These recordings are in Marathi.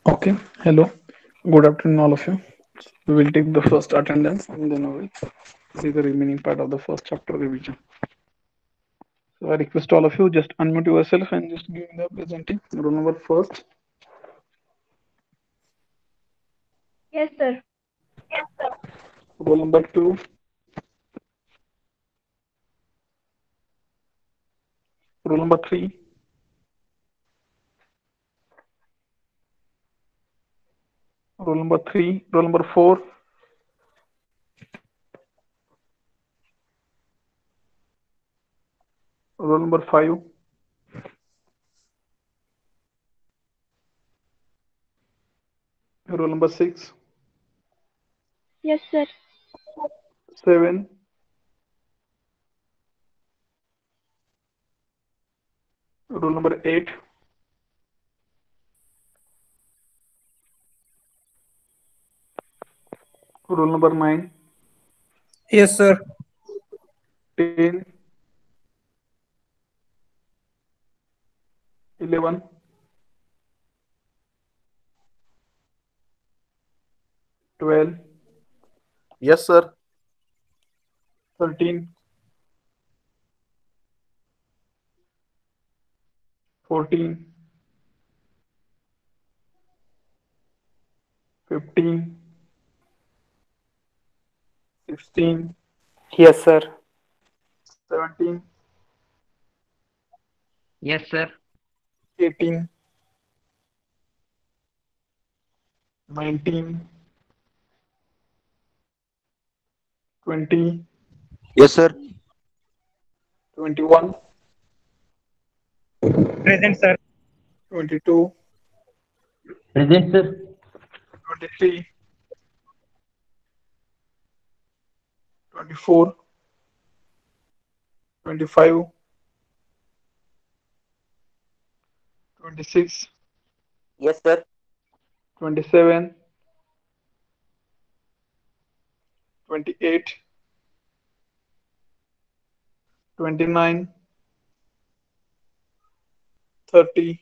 Okay, hello. Good afternoon, all of you. We will take the first attendance and then we will see the remaining part of the first chapter revision. So I request all of you just unmute yourself and just give me the presenting. Roll number first, Yes, sir. roll number two, roll number three, roll number four, roll number five, roll number six, Yes, sir. seven, roll number eight, roll number nine, Yes, sir. 10, 11, 12, Yes, sir. 13, 14, 15, 16, Yes, sir. 17, Yes, sir. 18, 19, 20, Yes, sir. 21, Present, sir. 22, Present, sir. 23, 24, 25, 26, Yes, sir. 27, 28, 29, 30,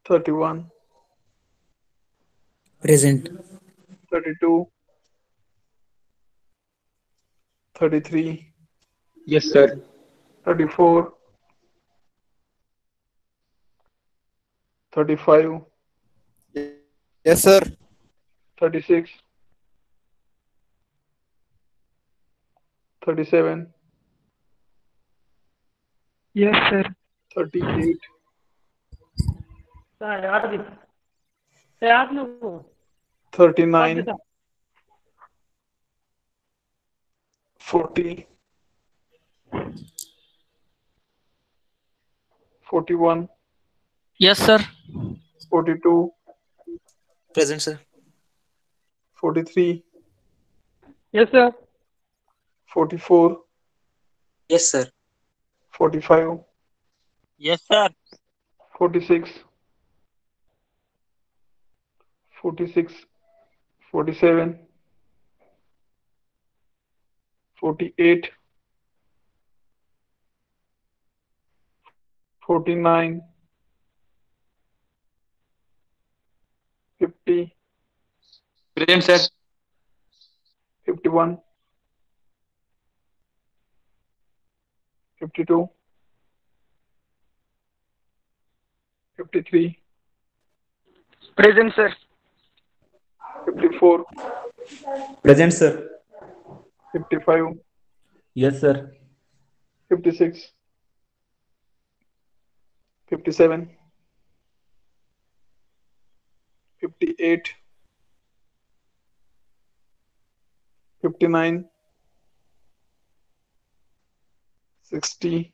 31, Present. 32, 33, Yes, sir. 34, 35, Yes, sir. 36, 37, Yes, sir. 38, याद नको 39, 40, 41, Yes, sir. 42, Present, sir. 43, Yes, sir. 44, Yes, sir. 45, Yes, sir. 46, 46, 47, 48, 49, 50, Present, sir. 51, 52, 53, Present, sir. 54, Present, sir. 55, Yes, sir. 56, 57, 58, 59, 60,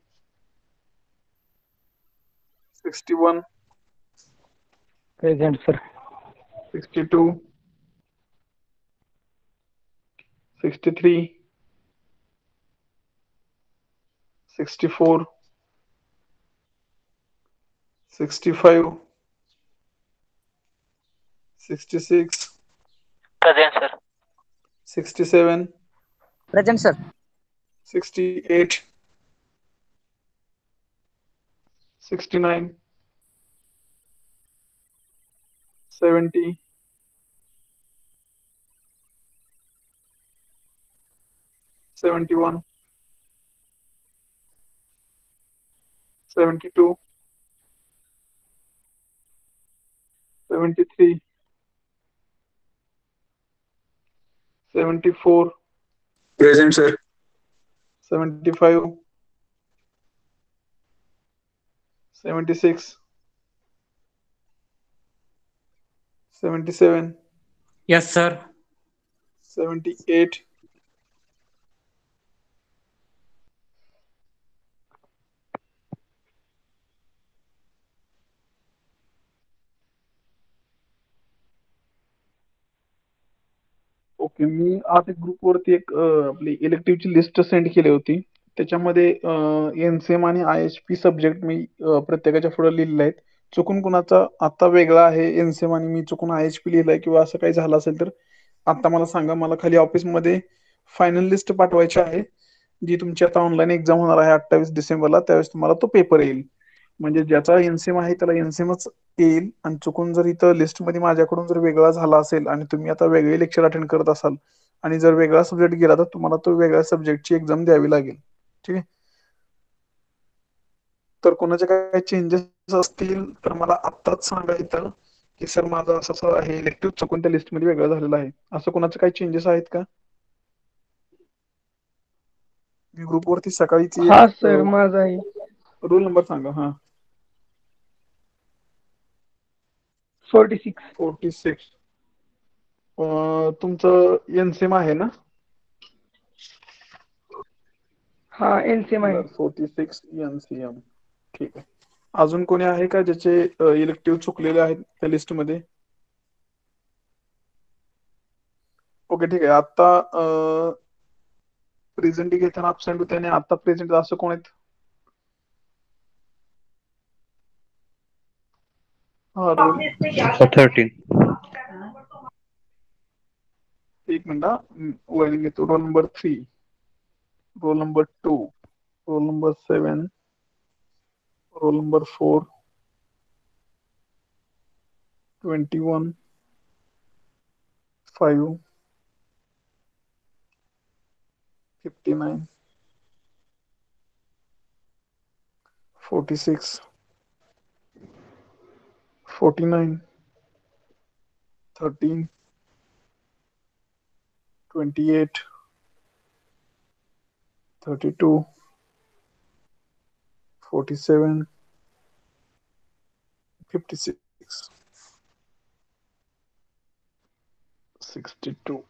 61, Present, sir. 62, 63, 64, 65, 66, Present, sir. 67, Present, sir. 68, 69, 70, 71, 72, 73, 74, Present, sir. 75, 76, 77, Yes, sir. 78, 'okay'. मी आज एक ग्रुपवरती आपली इलेक्टिव्हची लिस्ट सेंड केली होती. त्याच्यामध्ये एनसीएम आणि आयएचपी सब्जेक्ट मी प्रत्येकाच्या पुढे लिहिलेले आहेत. चुकून कुणाचा आता वेगळा आहे एनसीएम आणि मी चुकून आयएचपी लिहिलाय किंवा असं काही झालं असेल तर आता मला सांगा. मला खाली ऑफिसमध्ये फायनल लिस्ट पाठवायची आहे, जी तुमची आता ऑनलाईन एक्झाम होणार आहे 28 डिसेंबरला. त्यावेळेस तुम्हाला तो पेपर येईल. म्हणजे ज्याचा एनसीएम आहे त्याला एनसीएमच येईल. आणि चुकून जर इथं लिस्टमध्ये माझ्याकडून जर वेगळा झाला असेल आणि तुम्ही आता वेगळे लेक्चर अटेंड करत असाल आणि जर वेगळा सब्जेक्ट गेला तर तुम्हाला तो वेगळ्या सब्जेक्टची एक्झाम द्यावी लागेल. ठीक आहे. तर कोणाचे काही चेंजेस असतील तर मला आत्ताच सांगा इथं की सर माझं असं असं आहे, इलेक्टिव्ह चुकून त्या लिस्टमध्ये वेगळं झालेलं आहे. असं कोणाचे काही चेंजेस आहेत का? मी ग्रुपवरती सकाळीच हा सर माझा आहे. रोल नंबर सांगा. हा 46. 46. तुमचं एनसीएम आहे ना? हा एनसीएम आहे. 46 एनसीएम. ठीक आहे. अजून कोणी आहे का ज्याचे इलेक्टिव्ह चुकलेले आहेत त्या लिस्टमध्ये? ओके ठीक आहे. आता प्रेझेंट घेताना अबसेंट होते आणि आता प्रेझेंट असं कोण आहेत? हा रोल 13. एक मिनिट वळून घेतो. Roll number 3, roll number 2, roll number 7, roll number 4, 21, 5, 59, 46, 49, 13, 28, 32, 47, 56, 62,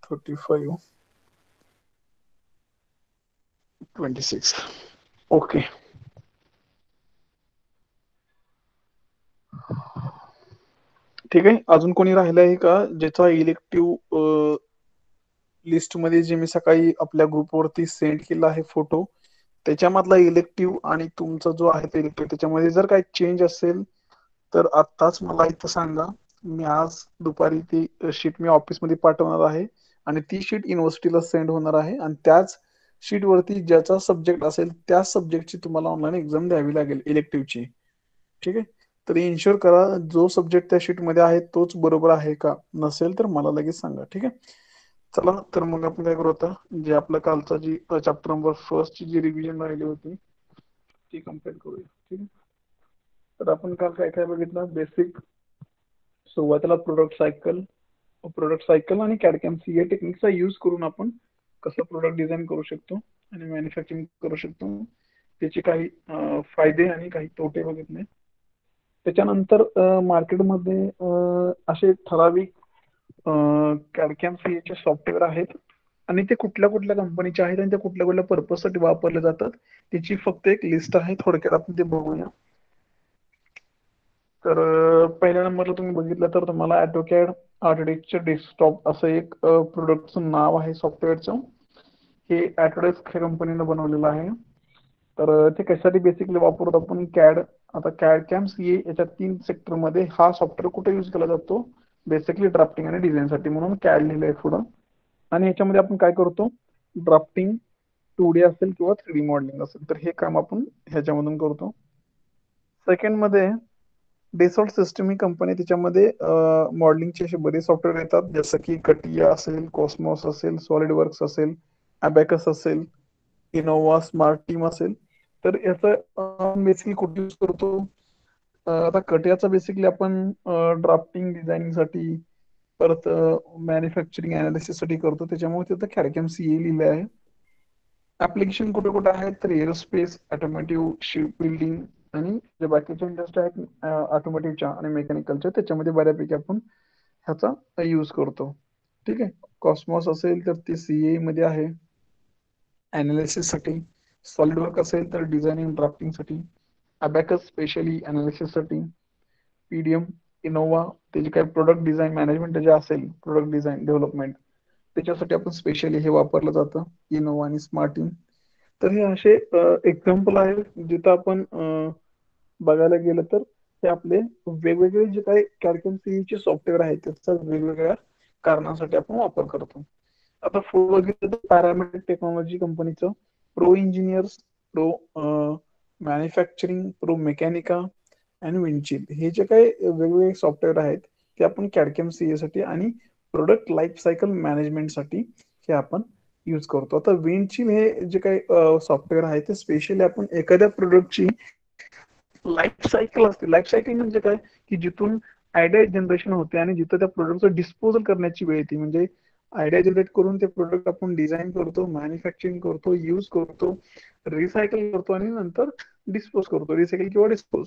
35, 26. Okay. ठीक आहे. अजून कोणी राहिलं आहे का ज्याचा इलेक्टिव्ह लिस्टमध्ये जे मी सकाळी आपल्या ग्रुपवरती सेंड केला आहे फोटो, त्याच्यामधला इलेक्टिव्ह आणि तुमचा जो आहे तो इलेक्टिव्ह त्याच्यामध्ये जर काही चेंज असेल तर आत्ताच मला इथं सांगा. मी आज दुपारी ती शीट मी ऑफिसमध्ये पाठवणार आहे आणि ती शीट युनिव्हर्सिटीला सेंड होणार आहे आणि त्याच शीट वरती ज्याचा सब्जेक्ट असेल त्या सब्जेक्टची तुम्हाला ऑनलाईन एक्झाम द्यावी लागेल इलेक्टिव्हची. ठीक आहे. तर इन्शुअर करा जो सब्जेक्ट त्या शीट मध्ये आहे तोच बरोबर आहे का. नसेल तर मला लगेच सांगा. ठीक आहे. चला तर मग आपण काय करू आता, जे आपलं कालचा जी चॅप्टर नंबर 1 ची जी रिव्हिजन राहिली होती ती कम्प्लीट करूया. ठीक आहे. तर आपण काल काय काय बघितलं. बेसिक सुरुवातीला प्रोडक्ट सायकल आणि कॅडकॅम सीए टेक्निकचा यूज करून आपण कसं प्रोडक्ट डिझाईन करू शकतो आणि मॅन्युफॅक्चरिंग करू शकतो, त्याचे काही फायदे आणि काही तोटे बघितले. त्याच्यानंतर मार्केटमध्ये असे ठराविक कॅडकॅम सीएचे सॉफ्टवेअर आहेत आणि ते कुठल्या कुठल्या कंपनीचे आहेत आणि ते कुठल्या कुठल्या पर्पजसाठी वापरले जातात त्याची फक्त एक लिस्ट आहे. थोडक्यात आपण ते बघूया. तर पहिल्या नंबरला तुम्ही बघितलं तर तुम्हाला ऑटोकॅड ऑटोडेस्कचे डेस्कटॉप असं एक प्रोडक्टचं नाव आहे सॉफ्टवेअरचं. हे ऑटोडेस्क ह्या कंपनीनं बनवलेलं आहे. तर ते कशासाठी बेसिकली वापरतो आपण कॅड. आता कॅम सीए याच्या 3 सेक्टरमध्ये हा सॉफ्टवेअर कुठे यूज केला जातो, बेसिकली ड्राफ्टिंग आणि डिझाईनसाठी, म्हणून कॅड लिहिलंय पुढं. आणि याच्यामध्ये आपण काय करतो, ड्राफ्टिंग 2D असेल किंवा 3D मॉडेलिंग असेल, तर हे काम आपण ह्याच्यामधून करतो. सेकंड मध्ये डेसॉल्ट सिस्टम ही कंपनी, त्याच्यामध्ये मॉडेलिंगचे असे बरेच सॉफ्टवेअर येतात, जसं की कटिया असेल, कॉस्मॉस असेल, सॉलिड वर्क्स असेल, अबॅकस असेल, इनोवा, स्मार्ट टीम असेल. तर याचं बेसिकली कुठे यूज करतो? आता कटियाचा बेसिकली आपण ड्राफ्टिंग डिझायनिंग परत मॅन्युफॅक्चरिंग अनालिसिस साठी करतो, त्याच्यामुळे तिथं कॅडकॅम सीए लिहिलं आहे. ऍप्लिकेशन कुठे कुठे आहेत तर एरोस्पेस, ऑटोमोटिव्ह, शिप बिल्डिंग आणि जे बाकीच्या इंडस्ट्री आहेत ऑटोमोटिव्हच्या आणि मेकॅनिकलच्या, त्याच्यामध्ये बऱ्यापैकी आपण ह्याचा यूज करतो. ठीक आहे. कॉस्मॉस असेल तर ते सीए मध्ये आहे अनालिसिस साठी. सॉलिड वर्क असेल तर डिझायनिंग ड्राफ्टिंग साठी. अबॅकस स्पेशली अनालिसिस साठी. पीडीएम, इनोवा ते जे काही प्रोडक्ट डिझाईन मॅनेजमेंट जे असेल, प्रोडक्ट डिझाईन डेव्हलपमेंट, त्याच्यासाठी आपण स्पेशली हे वापरलं जातं, इनोवा आणि स्मार्ट टीम. तर हे असे एक्झाम्पल आहे जिथं आपण बघायला गेलं तर हे आपले वेगवेगळे जे काही कॅडकॅम सीईचे सॉफ्टवेअर आहेत त्याचा वेगवेगळ्या कारणासाठी आपण वापर करतो. आता पुढे बघितलं तर पॅरामेट्रिक टेक्नॉलॉजी कंपनीचं Pro Engineers, Pro Manufacturing, Pro Mechanica आणि विंडचिल हे जे काही वेगवेगळे सॉफ्टवेअर आहेत ते आपण कॅडकॅम सीए साठी आणि प्रोडक्ट लाईफ सायकल मॅनेजमेंटसाठी हे आपण यूज करतो. आता विंडचिल हे जे काही सॉफ्टवेअर आहे ते स्पेशली आपण एखाद्या प्रोडक्टची लाईफ सायकल असते. लाईफ सायकल म्हणजे काय, की जिथून आयडिया जनरेशन होते आणि जिथं त्या प्रोडक्टचं डिस्पोजल करण्याची वेळ येते, म्हणजे आयडिया जनरेट करून ते प्रोडक्ट आपण डिझाईन करतो, मॅन्युफॅक्चरिंग करतो, यूज करतो, रिसायकल करतो आणि नंतर डिस्पोज करतो, रिसायकल किंवा डिस्पोज.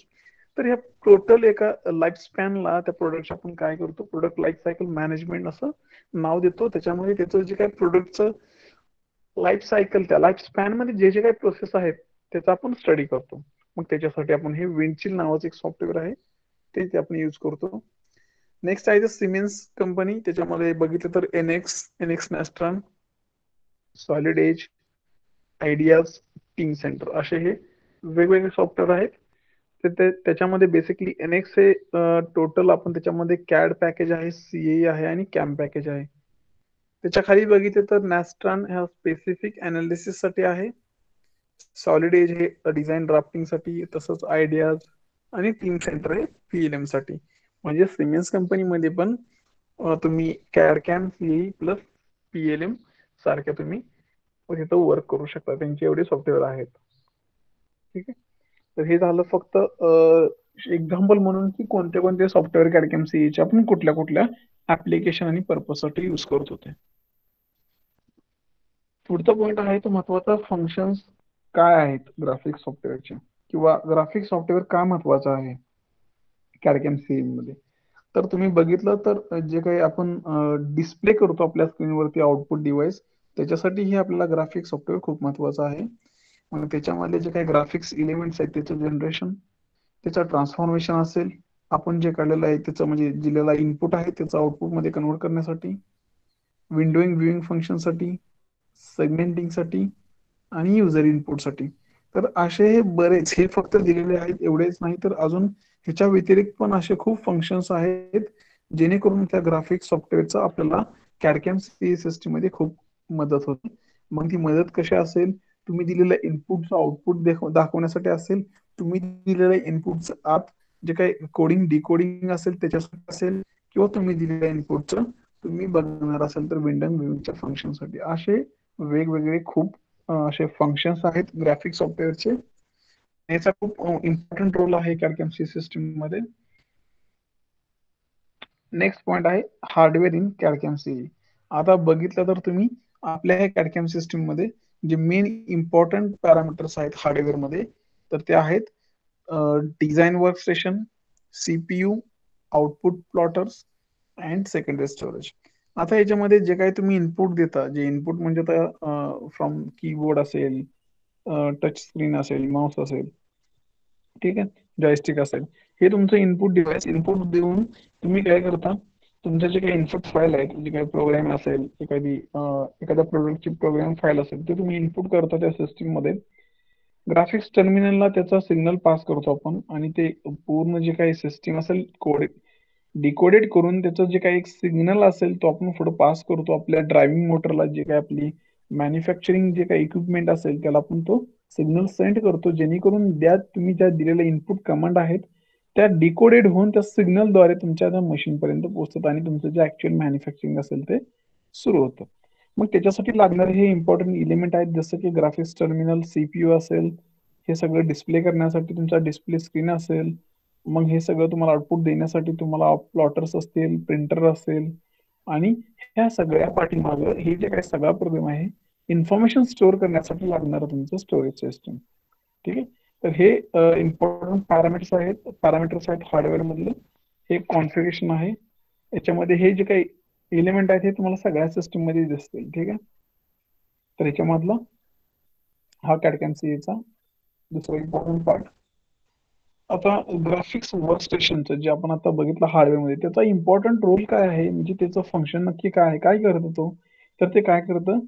तर ह्या टोटल एका लाईफ स्पॅनला त्या प्रोडक्टचे आपण काय करतो, प्रोडक्ट लाईफ सायकल मॅनेजमेंट असं नाव देतो. त्याच्यामध्ये त्याचं जे काही प्रोडक्टचं लाईफ सायकल, त्या लाईफ स्पॅन मध्ये जे जे काही प्रोसेस आहेत त्याचा आपण स्टडी करतो. मग त्याच्यासाठी आपण हे विंडचिल नावाचं एक सॉफ्टवेअर आहे ते आपण यूज करतो. नेक्स्ट आहे सिमेन्स कंपनी, त्याच्यामध्ये बघितलं तर NX Nastran, Solid Edge, Ideas, Teamcenter असे हे वेगवेगळे सॉफ्टवेअर आहेत. त्याच्यामध्ये बेसिकली एनएक्स हे टोटल आपण त्याच्यामध्ये कॅड पॅकेज आहे, सीए आहे आणि कॅम पॅकेज आहे. त्याच्या खाली बघितलं तर नॅस्ट्रॉन ह्या स्पेसिफिक अनालिसिस साठी आहे, सॉलिड एज हे डिझाईन ड्राफ्टिंग साठी, तसंच आयडियाज आणि टीम सेंटर हे पीएलएम साठी. म्हणजे सिमेन्स कंपनीमध्ये पण तुम्ही कॅडकॅम सीई प्लस पीएलएम सारख्या तुम्ही तिथं वर्क करू शकता, त्यांचे एवढे सॉफ्टवेअर आहेत. ठीक आहे. तर हे झालं फक्त एक्झाम्पल म्हणून की कोणते कोणते सॉफ्टवेअर कॅडकॅम सीईचे आपण कुठल्या कुठल्या ऍप्लिकेशन आणि पर्पज साठी यूज करत होते. पुढचा पॉईंट आहे तो महत्वाचा, फंक्शन्स काय आहेत ग्राफिक्स सॉफ्टवेअरचे किंवा ग्राफिक्स सॉफ्टवेअर का महत्वाचं आहे कॅडकॅम सीई मध्ये. तर तुम्ही बघितलं तर जे काही आपण डिस्प्ले करतो आपल्या स्क्रीनवरती आउटपुट डिव्हाइस, त्याच्यासाठी हे आपल्याला ग्राफिक्स सॉफ्टवेअर खूप महत्वाचं आहे. मग त्याच्यामध्ये जे काही ग्राफिक्स इलिमेंट्स आहेत त्याचं जनरेशन, त्याचं ट्रान्सफॉर्मेशन असेल, आपण जे काढलेलं आहे त्याचं म्हणजे दिलेला इनपुट आहे त्याचं आउटपुट मध्ये कन्वर्ट करण्यासाठी, विंडोइंग व्ह्यूइंग फंक्शन साठी, सेगमेंटिंग साठी आणि युजर इनपुट साठी. तर असे हे बरेच, हे फक्त दिलेले आहेत एवढेच नाही तर अजून ह्याच्या व्यतिरिक्त पण असे खूप फंक्शन्स आहेत जेणेकरून त्या ग्राफिक्स सॉफ्टवेअरचा आपल्याला कॅडकॅम सीई सिस्टीम मध्ये खूप मदत होते. मग ती मदत कशी असेल, तुम्ही दिलेल्या इनपुटचं आउटपुट दाखवण्यासाठी असेल, तुम्ही दिलेल्या इनपुटचं आत जे काही कोडिंग डिकोडिंग असेल त्याच्यासाठी असेल, किंवा तुम्ही दिलेल्या इनपुटचं तुम्ही बघणार असेल तर विंडो व्ह्यूच्या फंक्शन साठी. असे वेगवेगळे खूप असे फंक्शन्स आहेत ग्राफिक्स सॉफ्टवेअरचे. याचा खूप इम्पॉर्टंट रोल आहे कॅडकॅम सीई सिस्टीम मध्ये. नेक्स्ट पॉइंट आहे हार्डवेअर इन कॅडकॅम सीई. आता बघितलं तर तुम्ही आपल्या ह्या कॅडकॅम सिस्टीम मध्ये जे मेन इम्पॉर्टंट पॅरामीटर्स आहेत हार्डवेअर मध्ये, तर ते आहेत design work station, CPU, output plotters and secondary storage. आता याच्यामध्ये जे काही तुम्ही इनपुट देता, जे इनपुट म्हणजे फ्रॉम कीबोर्ड असेल, टच स्क्रीन असेल, माऊस असेल, ठीक आहे, जॉयस्टिक असेल, हे तुमचं इनपुट डिव्हाइस. इनपुट देऊन तुम्ही काय करता, तुमचे जे काही इनपुट फाईल आहेत, जे काही प्रोग्राम असेल, एखाद्या प्रोडक्टची प्रोग्राम फाईल असेल, ते तुम्ही इनपुट करता त्या सिस्टीम मध्ये. ग्राफिक्स टर्मिनलला त्याचा सिग्नल पास करतो आपण आणि ते पूर्ण जे काही सिस्टीम असेल डिकोडेड करून त्याचं जे काही एक सिग्नल असेल तो आपण पुढे पास करतो आपल्या ड्रायव्हिंग मोटरला, जे काही आपली मॅन्युफॅक्चरिंग जे काही इक्विपमेंट असेल त्याला आपण तो सिग्नल सेंड करतो, जेणेकरून तुम्ही ज्या दिलेल्या इनपुट कमांड आहेत त्या डिकोडेड होऊन त्या सिग्नलद्वारे तुमच्या त्या मशीन पर्यंत पोहोचतात आणि तुमचं जे ऍक्च्युअल मॅन्युफॅक्चरिंग असेल ते सुरू होतं. मग त्याच्यासाठी लागणारे हे इम्पॉर्टंट इलिमेंट आहेत, जसं की ग्राफिक्स टर्मिनल, सीपीयू असेल, हे सगळं डिस्प्ले करण्यासाठी तुमचा डिस्प्ले स्क्रीन असेल, मग हे सगळं तुम्हाला आउटपुट देण्यासाठी तुम्हाला प्लॉटर्स असतील, प्रिंटर असेल, आणि ह्या सगळ्या पाठीमागं हे जे काही सगळा प्रोग्राम आहे इन्फॉर्मेशन स्टोअर करण्यासाठी लागणार तुमचं स्टोरेज सिस्टम. ठीक आहे, तर हे इम्पॉर्टंट पॅरामीटर्स आहेत हार्डवेअर मधलं. हे कॉन्फिगरेशन आहे, याच्यामध्ये हे जे काही एलिमेंट आहेत हे तुम्हाला सगळ्या सिस्टम मध्ये दिसतील. ठीक आहे, तर याच्यामधला हा CAD/CAM चा दुसरा इम्पॉर्टंट पार्ट. आता ग्राफिक्स वर्क स्टेशनचं जे आपण आता बघितलं हार्डवेअर मध्ये, त्याचा इम्पॉर्टंट रोल काय आहे, म्हणजे त्याचं फंक्शन नक्की काय आहे, काय करतो तो, तर ते काय करतं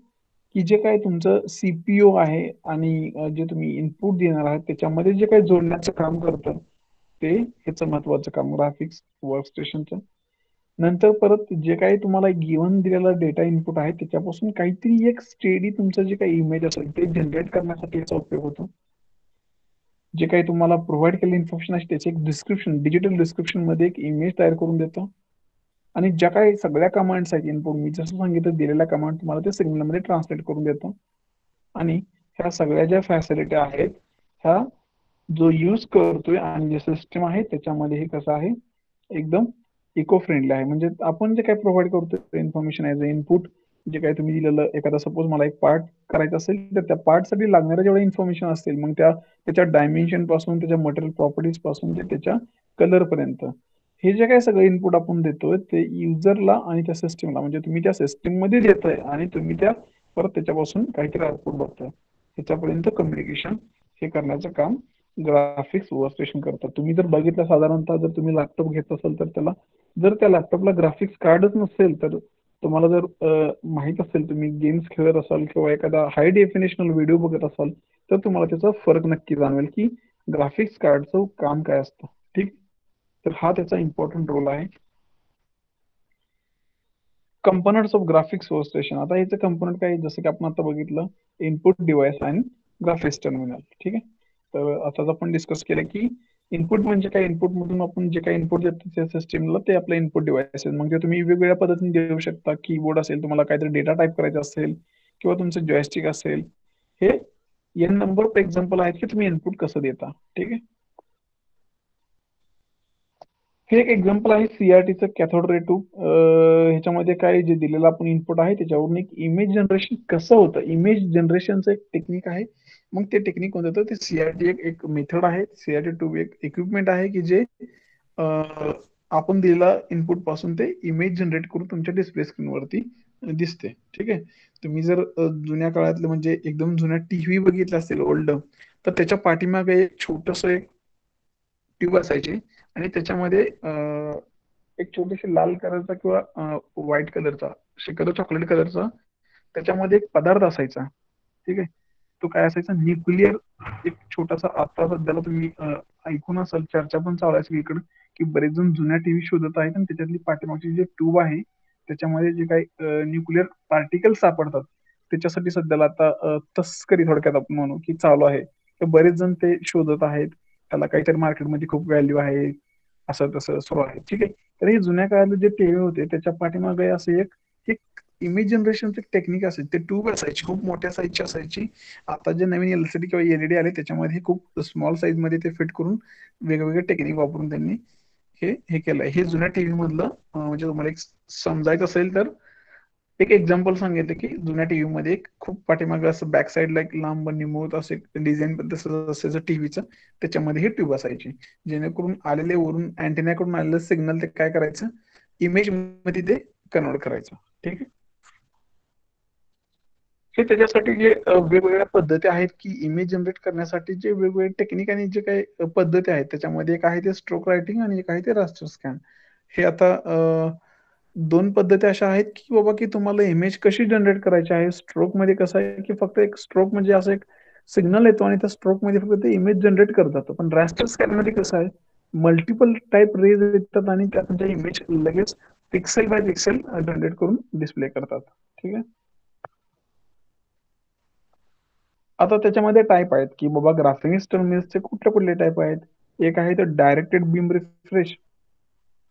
की जे काही तुमचं सीपीयू आहे आणि जे तुम्ही इनपुट देणार आहात त्याच्यामध्ये जे काही जोडण्याचं काम करतं ते ह्याचं महत्वाचं काम ग्राफिक्स वर्क स्टेशनचं. नंतर परत जे काही तुम्हाला गिव्हन दिलेला डेटा इनपुट आहे त्याच्यापासून काहीतरी एक स्टेडी तुमचं जे काही इमेज असेल ते जनरेट करण्यासाठी याचा उपयोग होतो. जे काही तुम्हाला प्रोव्हाइड केलेलं इन्फॉर्मेशन आहे त्याचे एक डिस्क्रिप्शन, डिजिटल डिस्क्रिप्शन मध्ये एक इमेज तयार करून देतो, आणि ज्या काही सगळ्या कमांड्स आहेत इनपुट मी जसं सांगितलं दिलेल्या कमांड तुम्हाला ते सिग्नल मध्ये ट्रान्सलेट करून देतो. आणि ह्या सगळ्या ज्या फॅसिलिटी आहेत ह्या जो यूज करतोय आणि जे सिस्टम आहे त्याच्यामध्ये हे कसं आहे एकदम इको फ्रेंडली आहे. म्हणजे आपण जे काही प्रोव्हाइड करतोय इन्फॉर्मेशन ॲज अ इनपुट, जे काही तुम्ही दिलेलं एखादा सपोज मला एक पार्ट करायचा असेल तर त्या पार्टसाठी लागणाऱ्या जेवढ्या इन्फॉर्मेशन असतील मग त्याच्या डायमेन्शन पासून, त्याच्या मटेरियल प्रॉपर्टीज पासून ते त्याच्या कलर पर्यंत हे जे काही सगळं इनपुट आपण देतोय ते युजरला आणि त्या सिस्टीमला, म्हणजे तुम्ही त्या सिस्टीम मध्ये देताय आणि तुम्ही त्या परत त्याच्यापासून काहीतरी आउटपुट बघताय, ह्याच्यापर्यंत कम्युनिकेशन हे करण्याचं काम ग्राफिक्स वर्क स्टेशन करतात. तुम्ही जर बघितलं साधारणतः जर तुम्ही लॅपटॉप घेत असाल तर त्याला जर त्या लॅपटॉपला ग्राफिक्स कार्डच नसेल तर तुम्हाला जर माहित असेल तुम्ही गेम्स खेळत असाल किंवा एखादा हाय डेफिनेशनल व्हिडिओ बघत असाल तर तुम्हाला त्याचा फरक नक्की जाणवेल की ग्राफिक्स कार्डचं काम काय असतं. ठीक, तर हा त्याचा इम्पॉर्टंट रोल आहे. Components of graphics work station. आता याचं कंपोनंट काय जसं की आपण आता बघितलं इनपुट डिव्हाइस आणि ग्राफिक्स टर्मिनल. ठीक आहे, तर आता आपण डिस्कस केलं की इनपुट म्हणजे काय, इनपुट मधून आपण जे काही इनपुट देतो त्या सिस्टीमला ते आपलं इनपुट डिव्हाइस आहे. मग ते तुम्ही वेगवेगळ्या पद्धतीने देऊ शकता. कीबोर्ड असेल, तुम्हाला काहीतरी डेटा टाईप करायचा असेल किंवा तुमचं जॉयस्टिक असेल, हे एन नंबर ऑफ एक्झाम्पल आहेत की तुम्ही इनपुट कसं देता. ठीक आहे, हे एक एक्झाम्पल आहे सीआरटीचं कॅथोड रे ट्यूब. ह्याच्यामध्ये काय जे दिलेलं आपण इनपुट आहे त्याच्यावरून एक इमेज जनरेशन कसं होतं, इमेज जनरेशनचं एक टेक्निक आहे. मग ते टेक्निक कोणतं होतं, ते सीआरटी एक मेथड आहे. सीआरटी ट्यूब एक इक्विपमेंट आहे की जे आपण दिलेला इनपुट पासून ते इमेज जनरेट करून तुमच्या डिस्प्ले स्क्रीन वरती दिसते. ठीक आहे, तुम्ही जर जुन्या काळातलं म्हणजे एकदम जुन्या टीव्ही बघितला असेल ओल्ड, तर त्याच्या पाठीमागे एक छोटस एक ट्यूब असायची आणि त्याच्यामध्ये एक छोटीशी लाल कलरचा किंवा व्हाईट कलरचा, कलर चॉकलेट कलरचा त्याच्यामध्ये एक पदार्थ असायचा. ठीक आहे, तो काय असायचा, न्यूक्लिअर एक छोटासा. आता सध्याला तुम्ही ऐकून असाल, चर्चा पण चालू आहे सगळीकडे की बरेच जण जुन्या टीव्ही शोधत आहेत आणि त्याच्यातली पाठीमागची जे ट्यूब आहे त्याच्यामध्ये जे काही न्यूक्लिअर पार्टिकल्स सापडतात त्याच्यासाठी सध्याला आता तस्करी थोडक्यात आपण म्हणू की चालू आहे. तर बरेच जण ते शोधत आहेत, त्याला काहीतरी मार्केटमध्ये खूप व्हॅल्यू आहे, असं तसं सुरू आहे. ठीक आहे, तर हे जुन्या काळातले जे टीव्ही होते त्याच्या पाठीमागे असं एक इमेज जनरेशनचं टेक्निक असायचं. ते ट्यूब असायची, खूप मोठ्या साईजची असायची. आता जे नवीन एलसीडी किंवा एलईडी आले त्याच्यामध्ये खूप स्मॉल साईज मध्ये ते फिट करून वेगवेगळे टेक्निक वापरून त्यांनी हे केलंय. हे जुन्या टीव्ही मधलं म्हणजे तुम्हाला एक समजायचं असेल तर एक एक्झाम्पल सांगितलं की जुन्या टीव्ही मध्ये एक खूप पाठीमागे असं बॅक साईडला एक लांब निमूळत असं एक डिझाईन तसं असायचं टीव्हीचं, त्याच्यामध्ये ही ट्यूब असायची, जेणेकरून आलेले वरून अँटेनाकडून आलेलं सिग्नल ते काय करायचं, इमेज मध्ये ते कन्वर्ट करायचं. ठीक आहे, हे त्याच्यासाठी जे वेगवेगळ्या पद्धती आहेत की इमेज जनरेट करण्यासाठी जे वेगवेगळे टेक्निक आणि जे काही पद्धती आहेत त्याच्यामध्ये एक आहे ते स्ट्रोक रायटिंग आणि एक आहे ते रास्टर स्कॅन. हे आता दोन पद्धती अशा आहेत की बाबा की तुम्हाला इमेज कशी जनरेट करायची आहे. स्ट्रोक मध्ये कसं आहे की फक्त एक स्ट्रोक म्हणजे असं एक सिग्नल येतो आणि त्या स्ट्रोक मध्ये फक्त ते इमेज जनरेट करत जातं. पण रास्टर स्कॅन मध्ये कसं आहे, मल्टिपल टाईप रेज येतात आणि त्या तुमच्या इमेज लगेच पिक्सेल बाय पिक्सेल जनरेट करून डिस्प्ले करतात. ठीक आहे, आता त्याच्यामध्ये टाईप आहेत की बाबा ग्राफिक्स टर्मिनल्सचे कुठले कुठले टाईप आहेत. एक आहे तर directed beam refresh,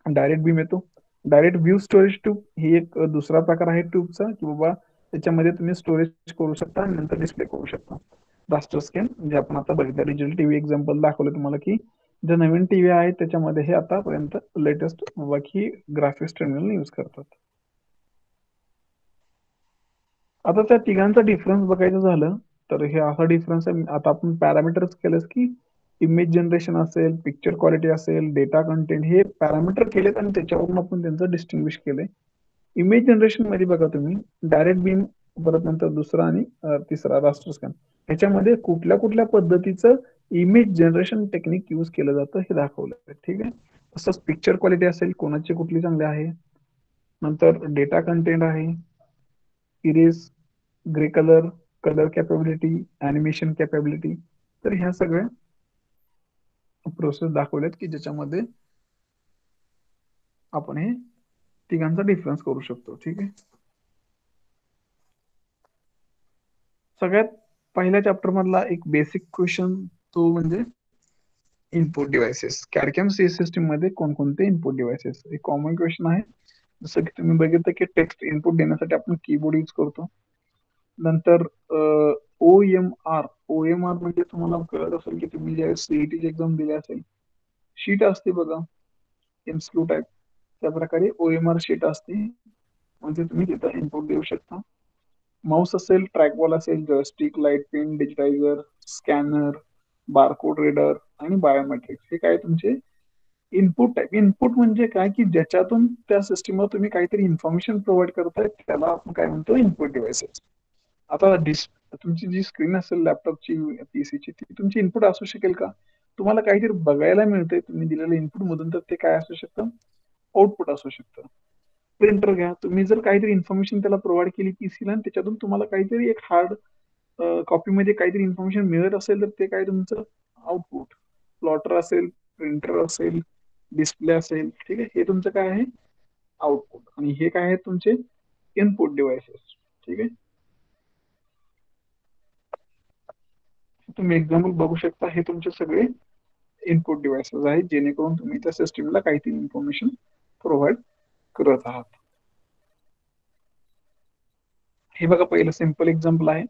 direct beam येतो. डायरेक्ट व्ह्यू स्टोरेज ट्यूब ही एक दुसरा प्रकार आहे ट्यूबचा, की बाबा त्याच्यामध्ये तुम्ही स्टोरेज करू शकता आणि नंतर डिस्प्ले करू शकता. रास्टर स्कॅन म्हणजे आपण आता बघितलं, डिजिटल टीव्ही एक्झाम्पल दाखवलं तुम्हाला की जे नवीन टीव्ही आहे त्याच्यामध्ये हे आतापर्यंत लेटेस्ट बाकी ग्राफिक्स टर्मिनल यूज करतात. आता त्या तिघांचा डिफरन्स बघायचं झालं तर हे असा डिफरन्स आहे. आता आपण पॅरामीटर्स केलेस की इमेज जनरेशन असेल, पिक्चर क्वालिटी असेल, डेटा कंटेंट, हे पॅरामीटर केलेत आणि त्याच्यावरून आपण त्यांचं डिस्टिंग्विश केलंय. इमेज जनरेशन मध्ये बघा तुम्ही डायरेक्ट बीम, परत नंतर दुसरा आणि तिसरा रास्टर स्कॅन, ह्याच्यामध्ये कुठल्या कुठल्या पद्धतीचं इमेज जनरेशन टेक्निक यूज केलं जातं हे दाखवलं. ठीक आहे. तसंच पिक्चर क्वालिटी असेल, कोणाची कुठली चांगली आहे. नंतर डेटा कंटेंट आहे, erase, grey colour, colour capability, animation capability. तर ह्या सगळ्या प्रोसेस दाखवल्यात की ज्याच्यामध्ये आपण हे तिघांचा डिफरन्स करू शकतो. ठीक आहे. सगळ्यात पहिल्या चॅप्टर मधला एक बेसिक क्वेश्चन तो म्हणजे इनपुट डिव्हाइसेस. कॅडकॅम सी सिस्टीम मध्ये कोणकोणते इनपुट डिव्हाइसेस, एक कॉमन क्वेश्चन आहे. जसं की तुम्ही बघितलं की टेक्स्ट इनपुट देण्यासाठी आपण कीबोर्ड यूज करतो. नंतर OMR म्हणजे तुम्हाला कळत असेल की तुम्ही ज्यावेळेस सीईटीची एक्झाम दिली असेल, शीट असते बघा एमसीक्यू टाईप, त्या प्रकारे OMR शीट असते, म्हणजे तुम्ही तिथं इनपुट देऊ शकता. माऊस असेल, ट्रॅकबॉल असेल, joystick, light pen, digitiser, scanner, barcode reader आणि बायोमेट्रिक्स, हे काय तुमचे इनपुट टाईप. इनपुट म्हणजे काय की ज्याच्यातून त्या सिस्टीमला तुम्ही काहीतरी इन्फॉर्मेशन प्रोव्हाइड करताय, त्याला आपण काय म्हणतो इनपुट डिव्हाइसेस. आता तुमची जी स्क्रीन असेल लॅपटॉपची, पीसीची, ती तुमची इनपुट असू शकेल का? तुम्हाला काहीतरी बघायला मिळतंय तुम्ही दिलेल्या इनपुट मधून, तर ते काय असू शकतं, आउटपुट असू शकतं. प्रिंटर घ्या, तुम्ही जर काहीतरी इन्फॉर्मेशन त्याला प्रोव्हाइड केली पीसीला आणि त्याच्यातून तुम्हाला काहीतरी एक हार्ड कॉपीमध्ये काहीतरी इन्फॉर्मेशन मिळत असेल, तर ते काय तुमचं आउटपुट. प्लॉटर असेल, प्रिंटर असेल, डिस्प्ले असेल, ठीक आहे, हे तुमचं काय आहे आउटपुट. आणि हे काय आहेत तुमचे इनपुट डिव्हाइसेस. ठीक आहे. तुम्ही एक्झाम्पल बघू शकता, हे तुमचे सगळे इनपुट डिव्हाइसेस आहेत जेणेकरून तुम्ही त्या सिस्टीमला काहीतरी इन्फॉर्मेशन प्रोव्हाइड करत आहात. हे बघा पहिलं सिंपल एक्झाम्पल आहे.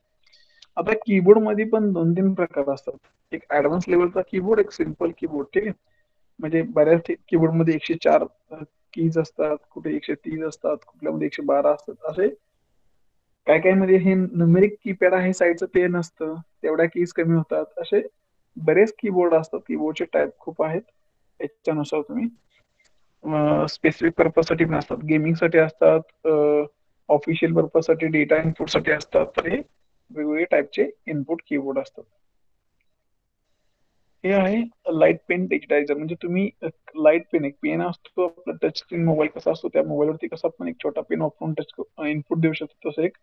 आता कीबोर्ड मध्ये पण 2-3 प्रकार असतात. एक ऍडव्हान्स लेवलचा कीबोर्ड, एक सिंपल कीबोर्ड. ठीक आहे. म्हणजे बऱ्याच कीबोर्ड मध्ये 104 कीज असतात, कुठे 130 असतात, कुठल्यामध्ये 112 असतात. असे काय काय मध्ये हे न्यूमेरिक कीपॅड आहे साईडचं ते नसतं, तेवढ्या कीज कमी होतात. असे बरेच कीबोर्ड असतात. कीबोर्डचे टाईप खूप आहेत. याच्यानुसार तुम्ही स्पेसिफिक पर्पज साठी पण असतात, गेमिंग साठी असतात, ऑफिशियल पर्पज साठी, डेटा इनपुट साठी असतात. तर हे वेगवेगळे टाईपचे इनपुट कीबोर्ड असतात. हे आहे लाईट पेन डिजिटायझर. म्हणजे तुम्ही लाईट पेन, एक पेन असतो आपला टच स्क्रीन मोबाईल कसा असतो, त्या मोबाईलवरती कसा आपण एक छोटा पेन वापरून टच इनपुट देऊ शकतो, तसं एक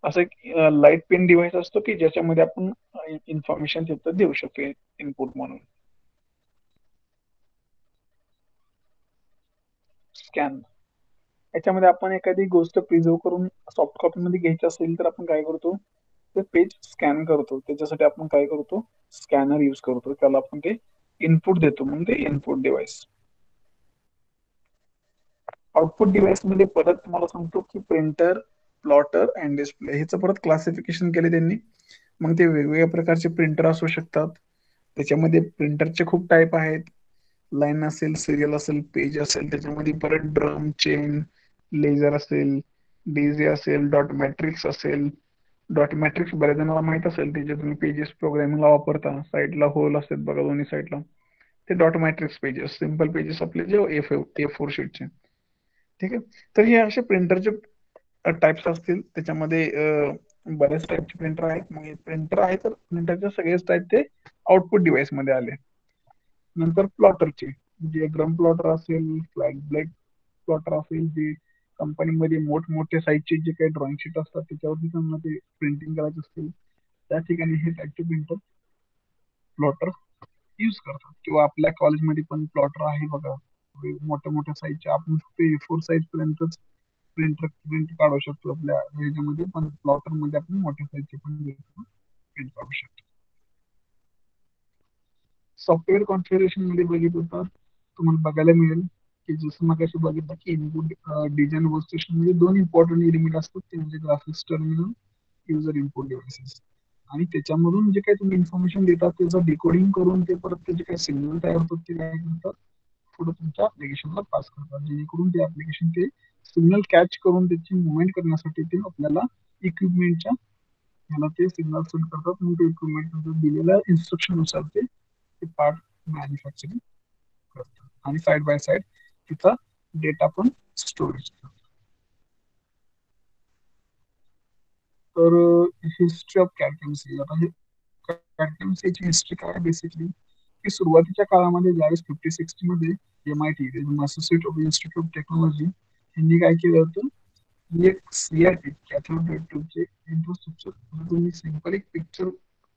असं एक लाईट पेन डिव्हाइस असतो की ज्याच्यामध्ये आपण इन्फॉर्मेशन तिथं देऊ शकतो इनपुट म्हणून. स्कॅन, याच्यामध्ये आपण एखादी गोष्ट प्रिझर्व करून सॉफ्ट कॉपी मध्ये घ्यायची असेल तर आपण काय करतो, ते पेज स्कॅन करतो. त्याच्यासाठी आपण काय करतो, स्कॅनर यूज करतो. त्याला आपण ते इनपुट देतो म्हणून ते इनपुट डिव्हाइस. आउटपुट डिव्हाइस मध्ये परत तुम्हाला सांगतो की प्रिंटर, प्लॉटर अँड डिस्प्ले, ह्याचं परत क्लासिफिकेशन केले त्यांनी. मग ते वेगवेगळ्या प्रकारचे प्रिंटर असू शकतात. त्याच्यामध्ये प्रिंटरचे खूप टाईप आहेत. लाईन असेल, सिरियल असेल, पेज असेल, त्याच्यामध्ये परत ड्रम, चेन, लेझर असेल, डीझी असेल, डॉट मॅट्रिक्स असेल. डॉट मॅट्रिक्स बऱ्याच जणांना माहित असेल, त्याचे तुम्ही पेजेस प्रोग्रामिंगला वापरता. साईडला होल असतात बघा दोन्ही साईडला, ते dot matrix pages. Simple pages आपले जे A4 शीटचे. ठीक आहे. तर हे असे प्रिंटरचे टाइप्स असतील. त्याच्यामध्ये बऱ्याच टाईपचे प्रिंटर आहेत. मग प्रिंटर आहे तर प्रिंटरचे सगळेच टाईप ते आउटपुट डिव्हाइस मध्ये आले. नंतर प्लॉटरचे, जे ड्रम प्लॉटर असेल, फ्लॅग ब्लॅक प्लॉटर असेल, जे कंपनीमध्ये मोठमोठ्या साईजचे जे काही ड्रॉइंग शीट असतात त्याच्यावरती त्यांना ते प्रिंटिंग करायचे असतील, त्या ठिकाणी हे टाईपचे प्रिंटर प्लॉटर यूज करतात. किंवा आपल्या कॉलेजमध्ये पण प्लॉटर आहे बघा, मोठ्या मोठ्या साईजचे. आपण A4 साईज पर्यंतच प्रिंट काढू शकतो आपल्या ह्याच्यामध्ये, पण प्लॉटर मध्ये आपण मोठ्या साईजचे पण घेतो. पाहू शकतो. सॉफ्टवेअर कॉन्फिगरेशन मध्ये बघितलं तर तुम्हाला बघायला मिळेल की जसं मग बघितलं की इनपुट डिझाईन वर्कस्टेशन मध्ये दोन इम्पॉर्टंट एलिमेंट असतात, ते म्हणजे graphics terminal, user input devices. आणि त्याच्यामधून जे काही तुम्ही इन्फॉर्मेशन देतात त्याचं डिकोडिंग करून ते परत त्याचे काही सिग्नल तयार होतात ते काय करतात पुढे तुमच्या ऍप्लिकेशनला पास करतात, जेणेकरून ते ऍप्लिकेशन ते सिग्नल कॅच करून त्याची मुवमेंट करण्यासाठी ते आपल्याला इक्विपमेंटच्या ह्याला ते सिग्नल सेंड करतात. मग ते इक्विपमेंट दिलेल्या इन्स्ट्रक्शन नुसार ते पार्ट मॅन्युफॅक्चरिंग करतात आणि साइड बाय साइड तिचा डेटा पण स्टोरेज करतात. तर हिस्ट्री ऑफ कॅडकॅमसी, आता हे कॅडकॅमसीची हिस्ट्री काय बेसिकली की सुरुवातीच्या काळामध्ये ज्यावेळेस 50-60 मध्ये MIT Massachusetts of institute of technology यांनी काय केलं होतं, ही एक CRT कॅथोड रे ट्यूबचे इन्फ्रास्ट्रक्चर तुम्ही सिंपल एक पिक्चर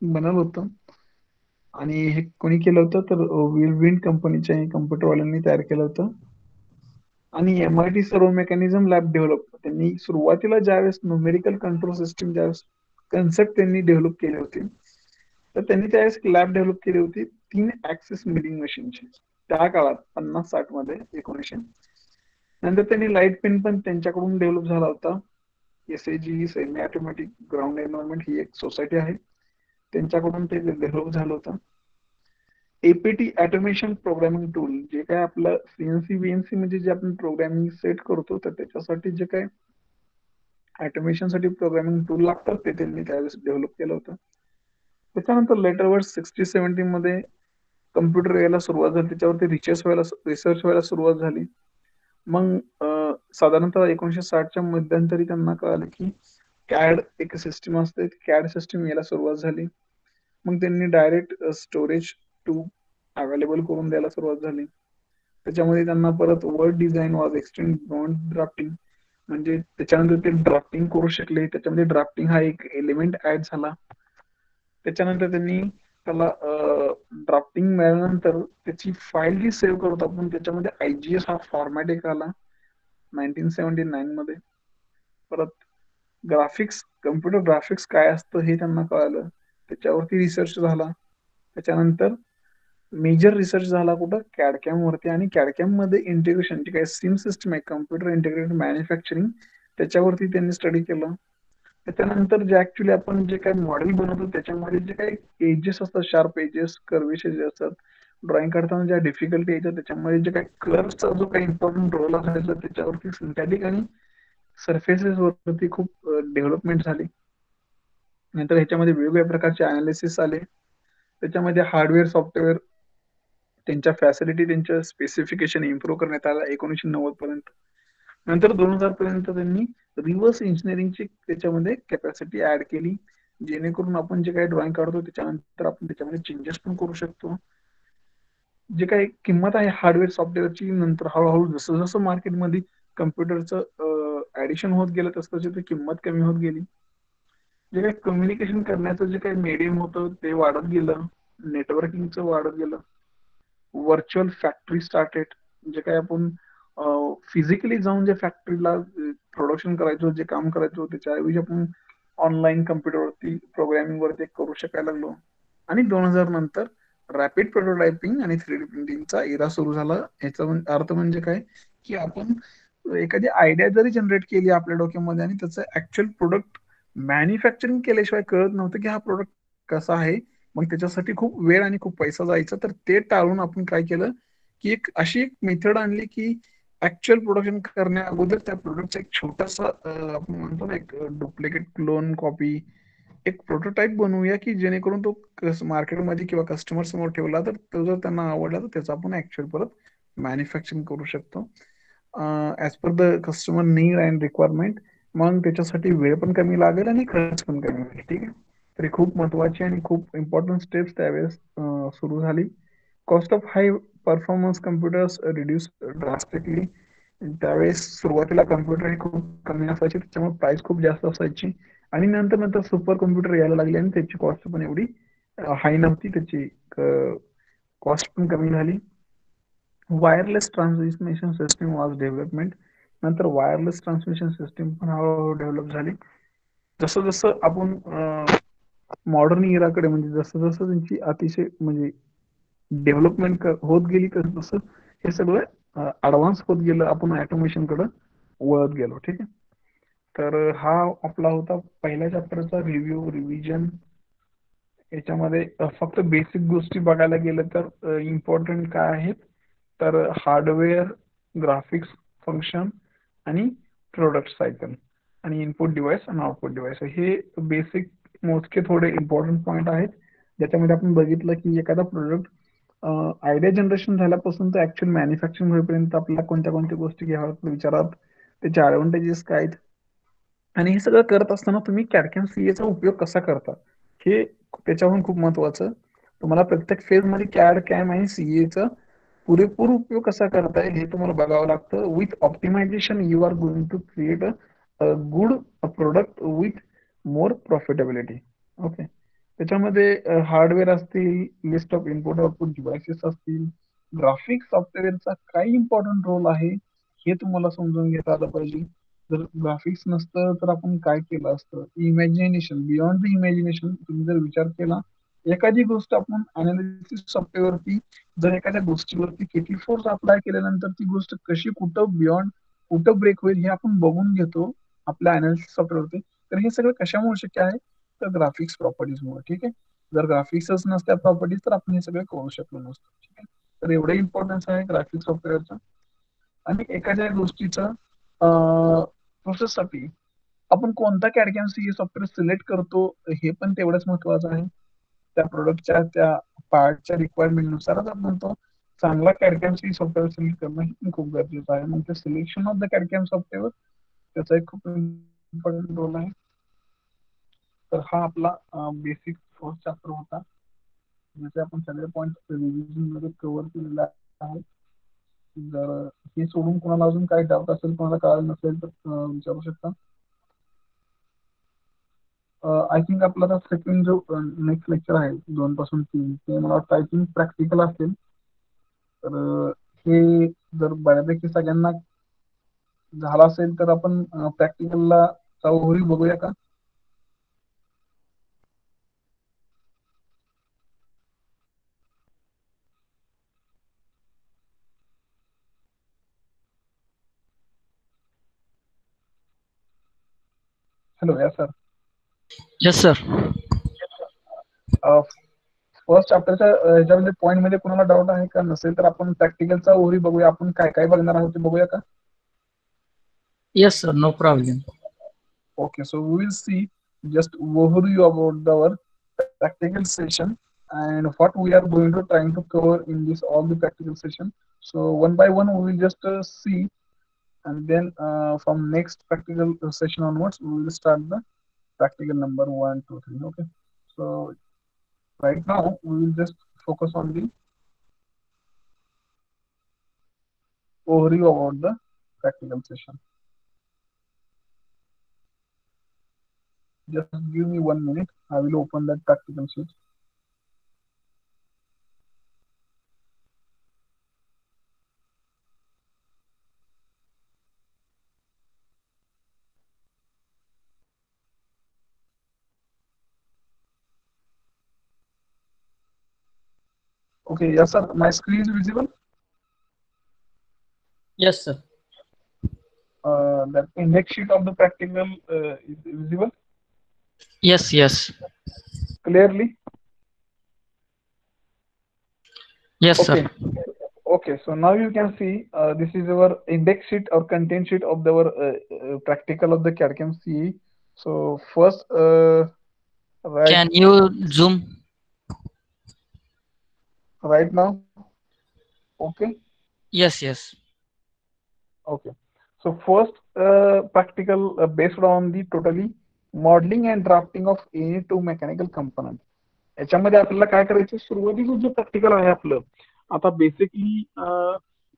बनवलं होतं. आणि हे कोणी केलं होतं तर विंड कंपनीच्या कम्प्युटरवाल्यांनी तयार केलं होतं. आणि MIT सर्व मेकॅनिझम लॅब डेव्हलप त्यांनी सुरुवातीला ज्यावेळेस न्यूमेरिकल कंट्रोल सिस्टीम ज्यावेळेस कन्सेप्ट त्यांनी डेव्हलप केले होते, तर त्यांनी त्यावेळेस लॅब डेव्हलप केली होती 3 ऍक्सिस मिलिंग मशीनची त्या काळात 50-60 मध्ये 1900. नंतर त्यांनी लाईट पेन पण त्यांच्याकडून डेव्हलप झाला होता. SAG semi automatic ground environment ही एक सोसायटी आहे, त्यांच्याकडून ते डेव्हलप झालं होतं. APT ऑटोमेशन प्रोग्रामिंग टूल, जे काय आपलं CNC VNC म्हणजे जे आपण प्रोग्रामिंग सेट करतो तर त्याच्यासाठी जे काय ऑटोमेशन साठी प्रोग्रामिंग टूल लागतात ते त्यांनी त्यावेळेस डेव्हलप केलं होतं. त्याच्यानंतर लेटर वर्ड 60-70 मध्ये कम्प्युटर यायला सुरुवात झाली, त्याच्यावरती रिसर्च व्हायला सुरुवात झाली. मग साधारणतः 1960च्या मध्यंतरी त्यांना कळालं की कॅड एक सिस्टीम असते, कॅड सिस्टीम यायला सुरुवात झाली. मग त्यांनी डायरेक्ट स्टोरेज टू अवेलेबल करून द्यायला सुरुवात झाली. त्याच्यामध्ये त्यांना परत word design was extend beyond drafting, म्हणजे त्याच्यानंतर ते ड्राफ्टिंग करू शकले. त्याच्यामध्ये ड्राफ्टिंग हा एक एलिमेंट ऍड झाला. त्याच्यानंतर त्यांनी त्याला ड्राफ्टिंग मिळाल्यानंतर त्याची फाईल जी सेव्ह करतो आपण त्याच्यामध्ये IGS हा फॉर्मॅट एक आला 1979 मध्ये. परत ग्राफिक्स, कम्प्युटर ग्राफिक्स काय असतं हे त्यांना कळालं, त्याच्यावरती रिसर्च झाला. त्याच्यानंतर मेजर रिसर्च झाला कुठं, कॅडकॅम वरती. आणि कॅडकॅम मध्ये इंटिग्रेशन जे काही सिम सिस्टम आहे, कम्प्युटर इंटिग्रेटेड मॅन्युफॅक्चरिंग, त्याच्यावरती त्यांनी स्टडी केलं. त्याच्यानंतर जे ऍक्च्युली आपण जे काही मॉडेल बनवतो त्याच्यामध्ये जे काही एजेस असतात, शार्प एजेस, कर्वेचेस जे असतात, ड्रॉइंग करताना ज्या डिफिकल्टी येतात त्याच्यामध्ये जे काही कर्वचा जो काही इम्पॉर्टंट रोल असायचा त्याच्यावरती सिंथेटिक आणि सरफेसेस वरती खूप डेव्हलपमेंट झाली. नंतर ह्याच्यामध्ये वेगवेगळ्या प्रकारचे अनालिसिस आले. त्याच्यामध्ये हार्डवेअर सॉफ्टवेअर त्यांच्या फॅसिलिटी त्यांच्या स्पेसिफिकेशन इम्प्रूव्ह करण्यात आला 1990 पर्यंत. नंतर 2000 पर्यंत त्यांनी रिव्हर्स इंजिनिअरिंगची त्याच्यामध्ये कॅपॅसिटी ऍड केली, जेणेकरून आपण जे काही ड्रॉइंग काढतो त्याच्यानंतर आपण त्याच्यामध्ये चेंजेस पण करू शकतो. जे काही किंमत आहे हार्डवेअर सॉफ्टवेअरची, नंतर हळूहळू जसं जसं मार्केटमध्ये कम्प्युटरचं ऍडिशन होत गेलं तसं तशी किंमत कमी होत गेली. जे काही कम्युनिकेशन करण्याचं जे काही मीडियम होतं ते वाढत गेलं, नेटवर्किंगचं वाढत गेलं. व्हर्च्युअल फॅक्टरी स्टार्टेड, जे काही आपण फिजिकली जाऊन जे फॅक्टरीला प्रोडक्शन करायचो, जे काम करायचो त्याच्याऐवजी आपण ऑनलाईन कम्प्युटरवरती प्रोग्रामिंग वरती करू शकायला लागलो. आणि 2000 नंतर रॅपिड प्रोटोटायपिंग आणि 3D प्रिंटिंगचा इरा सुरू झाला. याचा अर्थ म्हणजे काय की आपण एखादी आयडिया जरी जनरेट केली आपल्या डोक्यामध्ये आणि त्याचं ऍक्च्युअल प्रोडक्ट मॅन्युफॅक्चरिंग केल्याशिवाय कळत नव्हतं की हा प्रोडक्ट कसा आहे, मग त्याच्यासाठी खूप वेळ आणि खूप पैसा जायचा. तर ते टाळून आपण काय केलं की एक अशी एक मेथड आणली की ऍक्च्युअल प्रोडक्शन करण्या अगोदर त्या प्रोडक्टचा एक छोटासा आपण म्हणतो ना एक डुप्लिकेट क्लोन कॉपी, एक प्रोटोटाईप बनवूया की जेणेकरून तो मार्केटमध्ये किंवा कस्टमर समोर ठेवला तर तो जर त्यांना आवडला तर त्याचा आपण ऍक्च्युअल परत मॅन्युफॅक्चरिंग करू शकतो as per the customer need and requirement. मग त्याच्यासाठी वेळ पण कमी लागेल आणि खर्च पण कमी होईल. ठीक आहे, तर खूप महत्वाची आणि खूप इम्पॉर्टंट स्टेप्स त्यावेळेस सुरू झाली. Cost of high performance computers reduce drastically. त्यावेळेस सुरुवातीला कम्प्युटर हे खूप कमी असायचे, त्याच्यामुळे प्राइस खूप जास्त असायची. आणि नंतर नंतर सुपर कम्प्युटर यायला लागले आणि त्याची कॉस्ट पण एवढी हाय नव्हती, त्याची कॉस्ट पण कमी झाली. Wireless transmission system was development. नंतर वायरलेस ट्रान्समिशन सिस्टीम पण हळूहळू डेव्हलप झाली. जसं जसं आपण मॉडर्न इराकडे म्हणजे जसं जसं त्यांची अतिशय म्हणजे डेव्हलपमेंट होत गेली तसं हे सगळं ऍडव्हान्स होत गेलं, आपण ऑटोमेशन कडे वळत गेलो. ठीक आहे. तर हा आपला होता पहिल्या चॅप्टरचा रिव्हिजन. याच्यामध्ये फक्त बेसिक गोष्टी बघायला गेलं तर इम्पॉर्टंट काय आहेत, तर हार्डवेअर, ग्राफिक्स, फंक्शन आणि प्रोडक्ट सायकल आणि इनपुट डिव्हाइस आणि आउटपुट डिव्हाइस, हे बेसिक मोजके थोडे इम्पॉर्टंट पॉईंट आहेत, ज्याच्यामध्ये आपण बघितलं की एखादा प्रोडक्ट आयडिया जनरेशन झाल्यापासून तर ऍक्च्युअल मॅन्युफॅक्चरिंग होईपर्यंत आपल्याला कोणत्या कोणत्या गोष्टी घ्याव्या विचारात, त्याचे ऍडव्हान्टेजेस काय आहेत, आणि हे सगळं करत असताना तुम्ही कॅडकॅम सीएचा उपयोग कसा करता हे त्याच्याहून खूप महत्वाचं. तुम्हाला प्रत्येक फेज मध्ये कॅड कॅम आणि सीएचा पुरेपूर उपयोग कसा करताय हे तुम्हाला बघावं लागतं. With optimisation you are going to create a good product with more profitability. Okay. त्याच्यामध्ये हार्डवेअर असतील, list of input output devices असतील, ग्राफिक्स सॉफ्टवेअरचा काय इम्पॉर्टंट रोल आहे हे तुम्हाला समजून घेता आलं पाहिजे. जर ग्राफिक्स नसतं तर आपण काय केलं असतं. इमॅजिनेशन, बियॉन्ड द इमॅजिनेशन, तुम्ही जर विचार केला एखादी गोष्ट आपण अनालिसिस सॉफ्टवेअरवरती जर एखाद्या गोष्टीवरती किती फोर्स अप्लाय केल्यानंतर ती गोष्ट कशी कुठं बियॉन्ड कुठं ब्रेक होईल हे आपण बघून घेतो आपल्या अनालिसिस सॉफ्टवेअरवरती. तर हे सगळं कशामुळे शक्य आहे, तर ग्राफिक्स प्रॉपर्टीजमुळे. ठीक आहे. जर ग्राफिक्सच नसत्या प्रॉपर्टीज तर आपण हे सगळं करू शकलो नसतो. ठीक आहे. तर एवढं इम्पॉर्टन्स आहे ग्राफिक्स सॉफ्टवेअरचा. आणि एखाद्या गोष्टीचा प्रोसेससाठी आपण कोणता कॅडकॅम सी सॉफ्टवेअर सिलेक्ट करतो हे पण तेवढंच महत्वाचं आहे. त्या प्रोडक्टच्या त्या पार्टच्या रिक्वायरमेंटनुसारच आपण तो चांगला कॅडकॅम सी सॉफ्टवेअर सिलेक्ट करणं हे पण खूप गरजेचं आहे. मग ते सिलेक्शन ऑफ द कॅडकॅम सॉफ्टवेअर त्याचा एक खूप इम्पॉर्टंट रोल आहे. तर हा आपला बेसिक फर्स्ट चॅप्टर होता, ज्याचे आपण सगळे पॉईंट रिव्हिजन मध्ये कव्हर केलेला आहे. जर हे सोडून कोणाला अजून काही डाऊट असेल, कोणाला कळालं नसेल तर विचारू शकता. आय थिंक आपला सेकंड जो नेक्स्ट लेक्चर आहे 2 पासून 3 ते मला वाटतं आय थिंक प्रॅक्टिकल असेल. तर हे जर बऱ्यापैकी सगळ्यांना झाला असेल तर आपण प्रॅक्टिकलला होईल बघूया का. हॅलो. या सर. Yes, sir. फर्स्ट चॅप्टरच्या ह्याच्यामध्ये पॉईंट मध्ये कोणाला डाऊट आहे का, नसेल तर आपण प्रॅक्टिकलचा ओव्हरव्ह्यू बघूया. आपण काय काय बघणार आहोत ते बघूया का. Yes, sir. No problem. Okay, so we will see just overview about our practical session and what we are going to trying to cover in this all the practical session. So one by one we will just see, and then from next practical session onwards we will start the practical number 1, 2, 3. Okay. So right now we will just focus on the overview about the practical session. Just give me 1 minute. I will open that practical sheet. Okay, yes sir, my screen is visible. Yes, sir. That index sheet of the practical is visible Yes, yes. clearly. Yes, Okay. sir. Okay, so now you can see this is our index sheet or content sheet of our practical of the CAD/CAM CE. So first, Can you zoom? right now. Okay. Yes, yes. Okay. So first practical based on the totally modeling and drafting of any two mechanical component. याच्यामध्ये आपल्याला काय करायचं, सुरुवातीचं जे प्रॅक्टिकल आहे आपलं, आता बेसिकली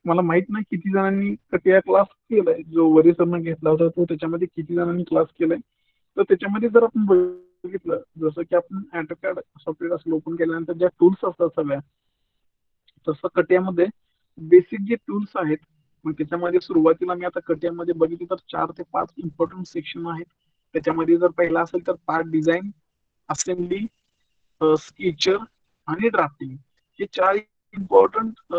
मला माहित नाही किती जणांनी कटिया क्लास केलाय, जो वरी सरनं घेतला होता तो त्याच्यामध्ये किती जणांनी क्लास केलाय. तर त्याच्यामध्ये जर आपण बघितलं, जसं की आपण ऑटोकॅड सॉफ्टवेअर असं ओपन केल्यानंतर ज्या टूल्स असतात सगळ्या, तसं कटियामध्ये बेसिक जे टूल्स आहेत, मग त्याच्यामध्ये सुरुवातीला मी आता कटियामध्ये बघितलं तर 4 ते 5 इम्पॉर्टंट सेक्शन आहेत. त्याच्यामध्ये जर पहिला असेल तर पार्ट डिझाईन, असेंब्ली, स्केचर आणि ड्राफ्टिंग हे 4 इम्पॉर्टंट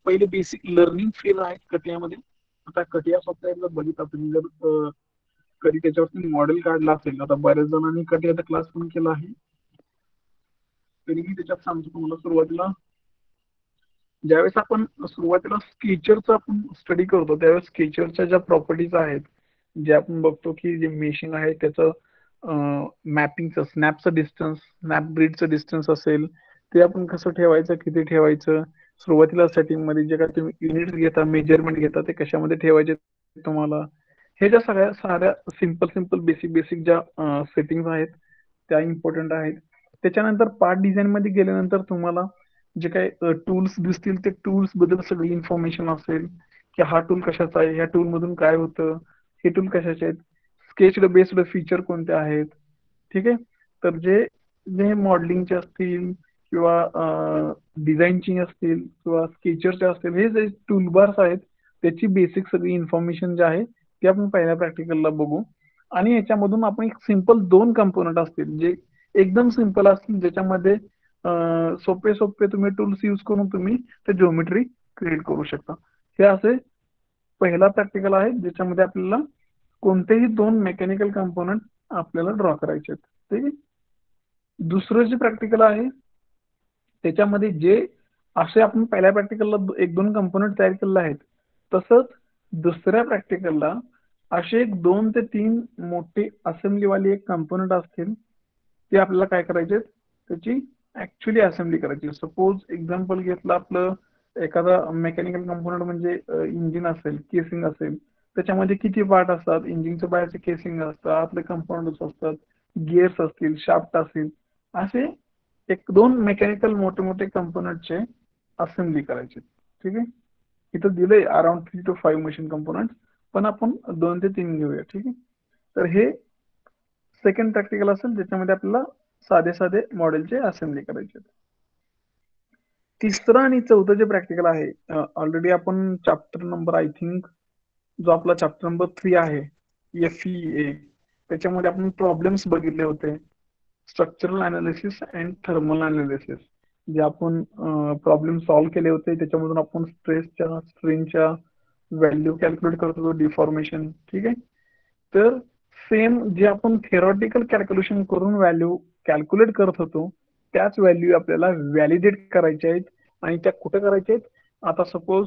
पहिले बेसिक लर्निंग फेज आहेत कटियामध्ये. आता कटिया सॉफ्टवेअरला बघितलं तुम्ही जर कधी त्याच्यावरती मॉडेल काढला असेल, आता बऱ्याच जणांनी कटियाचा क्लास पण केला आहे, तरी मी त्याच्यात सांगतो तुम्हाला. सुरुवातीला ज्यावेळेस आपण सुरुवातीला स्केचरचा आपण स्टडी करतो त्यावेळेस स्केचरच्या ज्या प्रॉपर्टीज आहेत, जे आपण बघतो की जे मेशिंग आहे त्याचं मॅपिंगचं, स्नॅपचं डिस्टन्स, स्नॅप ब्रीडचं डिस्टन्स असेल ते आपण कसं ठेवायचं, किती ठेवायचं, सुरुवातीला सेटिंग मध्ये जे काय तुम्ही युनिट घेता, मेजरमेंट घेता ते कशामध्ये ठेवायचे तुम्हाला, हे ज्या सगळ्या साऱ्या सिंपल बेसिक ज्या सेटिंग्स आहेत त्या इम्पॉर्टंट आहेत. त्याच्यानंतर पार्ट डिझाईन मध्ये गेल्यानंतर तुम्हाला जे काही टूल्स दिसतील ते टूल्स बद्दल सगळी इन्फॉर्मेशन असेल की हा टूल कशाचा आहे, ह्या टूल मधून काय होतं, हे टूल कशाचे आहेत, स्केच बेस्ड फीचर कोणते आहेत. ठीक आहे. तर जे जे मॉडेलिंगचे असतील किंवा डिझाईनचे असतील किंवा स्केचरचे असतील, हे जे टूलबार्स आहेत त्याची बेसिक सगळी इन्फॉर्मेशन जे आहे ते आपण पहिल्या प्रॅक्टिकलला बघू. आणि याच्यामधून आपण एक सिंपल 2 कंपोनंट असतील जे एकदम सिंपल असतील, ज्याच्यामध्ये सोपे तुम्ही टूल्स यूज करून तुम्ही ते जिओमेट्री क्रिएट करू शकता. हे असे पहिला प्रॅक्टिकल आहे ज्याच्यामध्ये आपल्याला कोणतेही 2 मेकॅनिकल कंपोनंट आपल्याला ड्रॉ करायचे आहेत. ठीक आहे. दुसरं जे प्रॅक्टिकल आहे त्याच्यामध्ये जे असे आपण पहिल्या प्रॅक्टिकलला 1-2 कंपोनंट तयार केलेले आहेत, तसंच दुसऱ्या प्रॅक्टिकलला असे 2 ते 3 मोठे असेंब्लीवाले एक कंपोनंट असतील, ते आपल्याला काय करायचे, त्याची ऍक्च्युअली असेंब्ली करायची. सपोज एक्झाम्पल घेतलं आपलं एखादा मेकॅनिकल कंपोनंट म्हणजे इंजिन असेल, केसिंग असेल, त्याच्यामध्ये किती पार्ट असतात, इंजिनचं बाहेरचे केसिंग असतं, आतले कंपाऊंडर्स असतात, गिअर्स असतील, शाफ्ट असतील, असे 1-2 मेकॅनिकल मोठे कंपोनंटचे असेंब्ली करायचे. ठीक आहे. इथं दिलंय अराउंड 3 to 5 मशीन कंपोनंट, पण आपण 2 ते 3 घेऊया. ठीक आहे. तर हे सेकंड प्रॅक्टिकल असेल ज्याच्यामध्ये आपल्याला साधे मॉडेलचे असेंब्ली करायचे. तिसरं आणि चौथं जे प्रॅक्टिकल आहे, ऑलरेडी आपण चॅप्टर नंबर आय थिंक जो आपला चॅप्टर नंबर 3 आहे FEA, त्याच्यामध्ये आपण प्रॉब्लेम्स बघितले होते, structural analysis and thermal analysis, जे आपण प्रॉब्लेम सॉल्व्ह केले होते. त्याच्यामधून आपण स्ट्रेसच्या, स्ट्रेनच्या व्हॅल्यू कॅल्क्युलेट करत होतो, डिफॉर्मेशन. ठीक आहे. तर सेम जे आपण थेरॉटिकल कॅल्क्युलेशन करून व्हॅल्यू कॅल्क्युलेट करत होतो त्याच व्हॅल्यू आपल्याला व्हॅलिडेट करायच्या आहेत. आणि त्या कुठे करायच्या आहेत, आता सपोज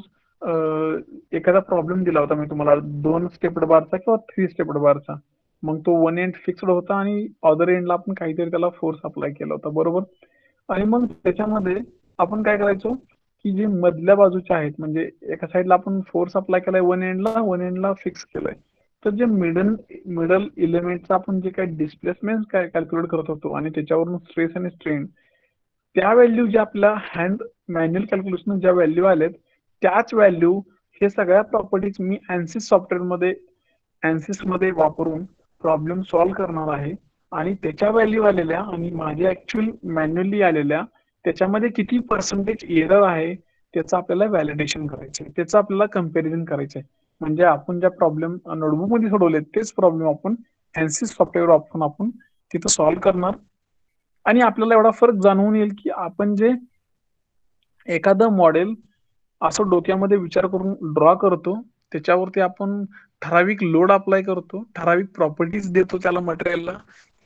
एखादा प्रॉब्लेम दिला होता मी तुम्हाला 2 स्टेप्ड बारचा किंवा 3 स्टेप्ड बारचा, मग तो 1 एंड फिक्स्ड होता आणि अदर एंडला आपण काहीतरी त्याला फोर्स अप्लाय केला होता, बरोबर. आणि मग त्याच्यामध्ये आपण काय करायचो की जे मधल्या बाजूच्या आहेत, म्हणजे एका साईडला आपण फोर्स अप्लाय केलाय 1 एंडला फिक्स केलाय, तर जे मिडल इलेमेंटचा आपण जे काही डिस्प्लेसमेंट काय कॅल्क्युलेट करत होतो आणि त्याच्यावरून स्ट्रेस आणि स्ट्रेन, त्या व्हॅल्यू ज्या आपल्या हँड मॅन्युअल कॅल्क्युलेशन ज्या व्हॅल्यू आल्यात त्याच व्हॅल्यू हे सगळ्या प्रॉपर्टीज मी ANSYS सॉफ्टवेअरमध्ये वापरून प्रॉब्लेम सॉल्व्ह करणार आहे. आणि त्याच्या व्हॅल्यू आलेल्या आणि माझ्या ऍक्च्युअल मॅन्युअली आलेल्या त्याच्यामध्ये किती पर्सेंटेज एरर आहे त्याचं आपल्याला व्हॅलिडेशन करायचं आहे, त्याचं आपल्याला कम्पॅरिझन करायचं आहे. म्हणजे आपण ज्या प्रॉब्लेम नोटबुक मध्ये सोडवले तेच प्रॉब्लेम आपण ANSYS सॉफ्टवेअर वापरून आपण तिथं सॉल्व्ह करणार. आणि आपल्याला एवढा फरक जाणवून येईल की आपण जे एखादं मॉडेल असं डोक्यामध्ये विचार करून ड्रॉ करतो, त्याच्यावरती आपण ठराविक लोड अप्लाय करतो, ठराविक प्रॉपर्टीज देतो त्याला मटेरियलला,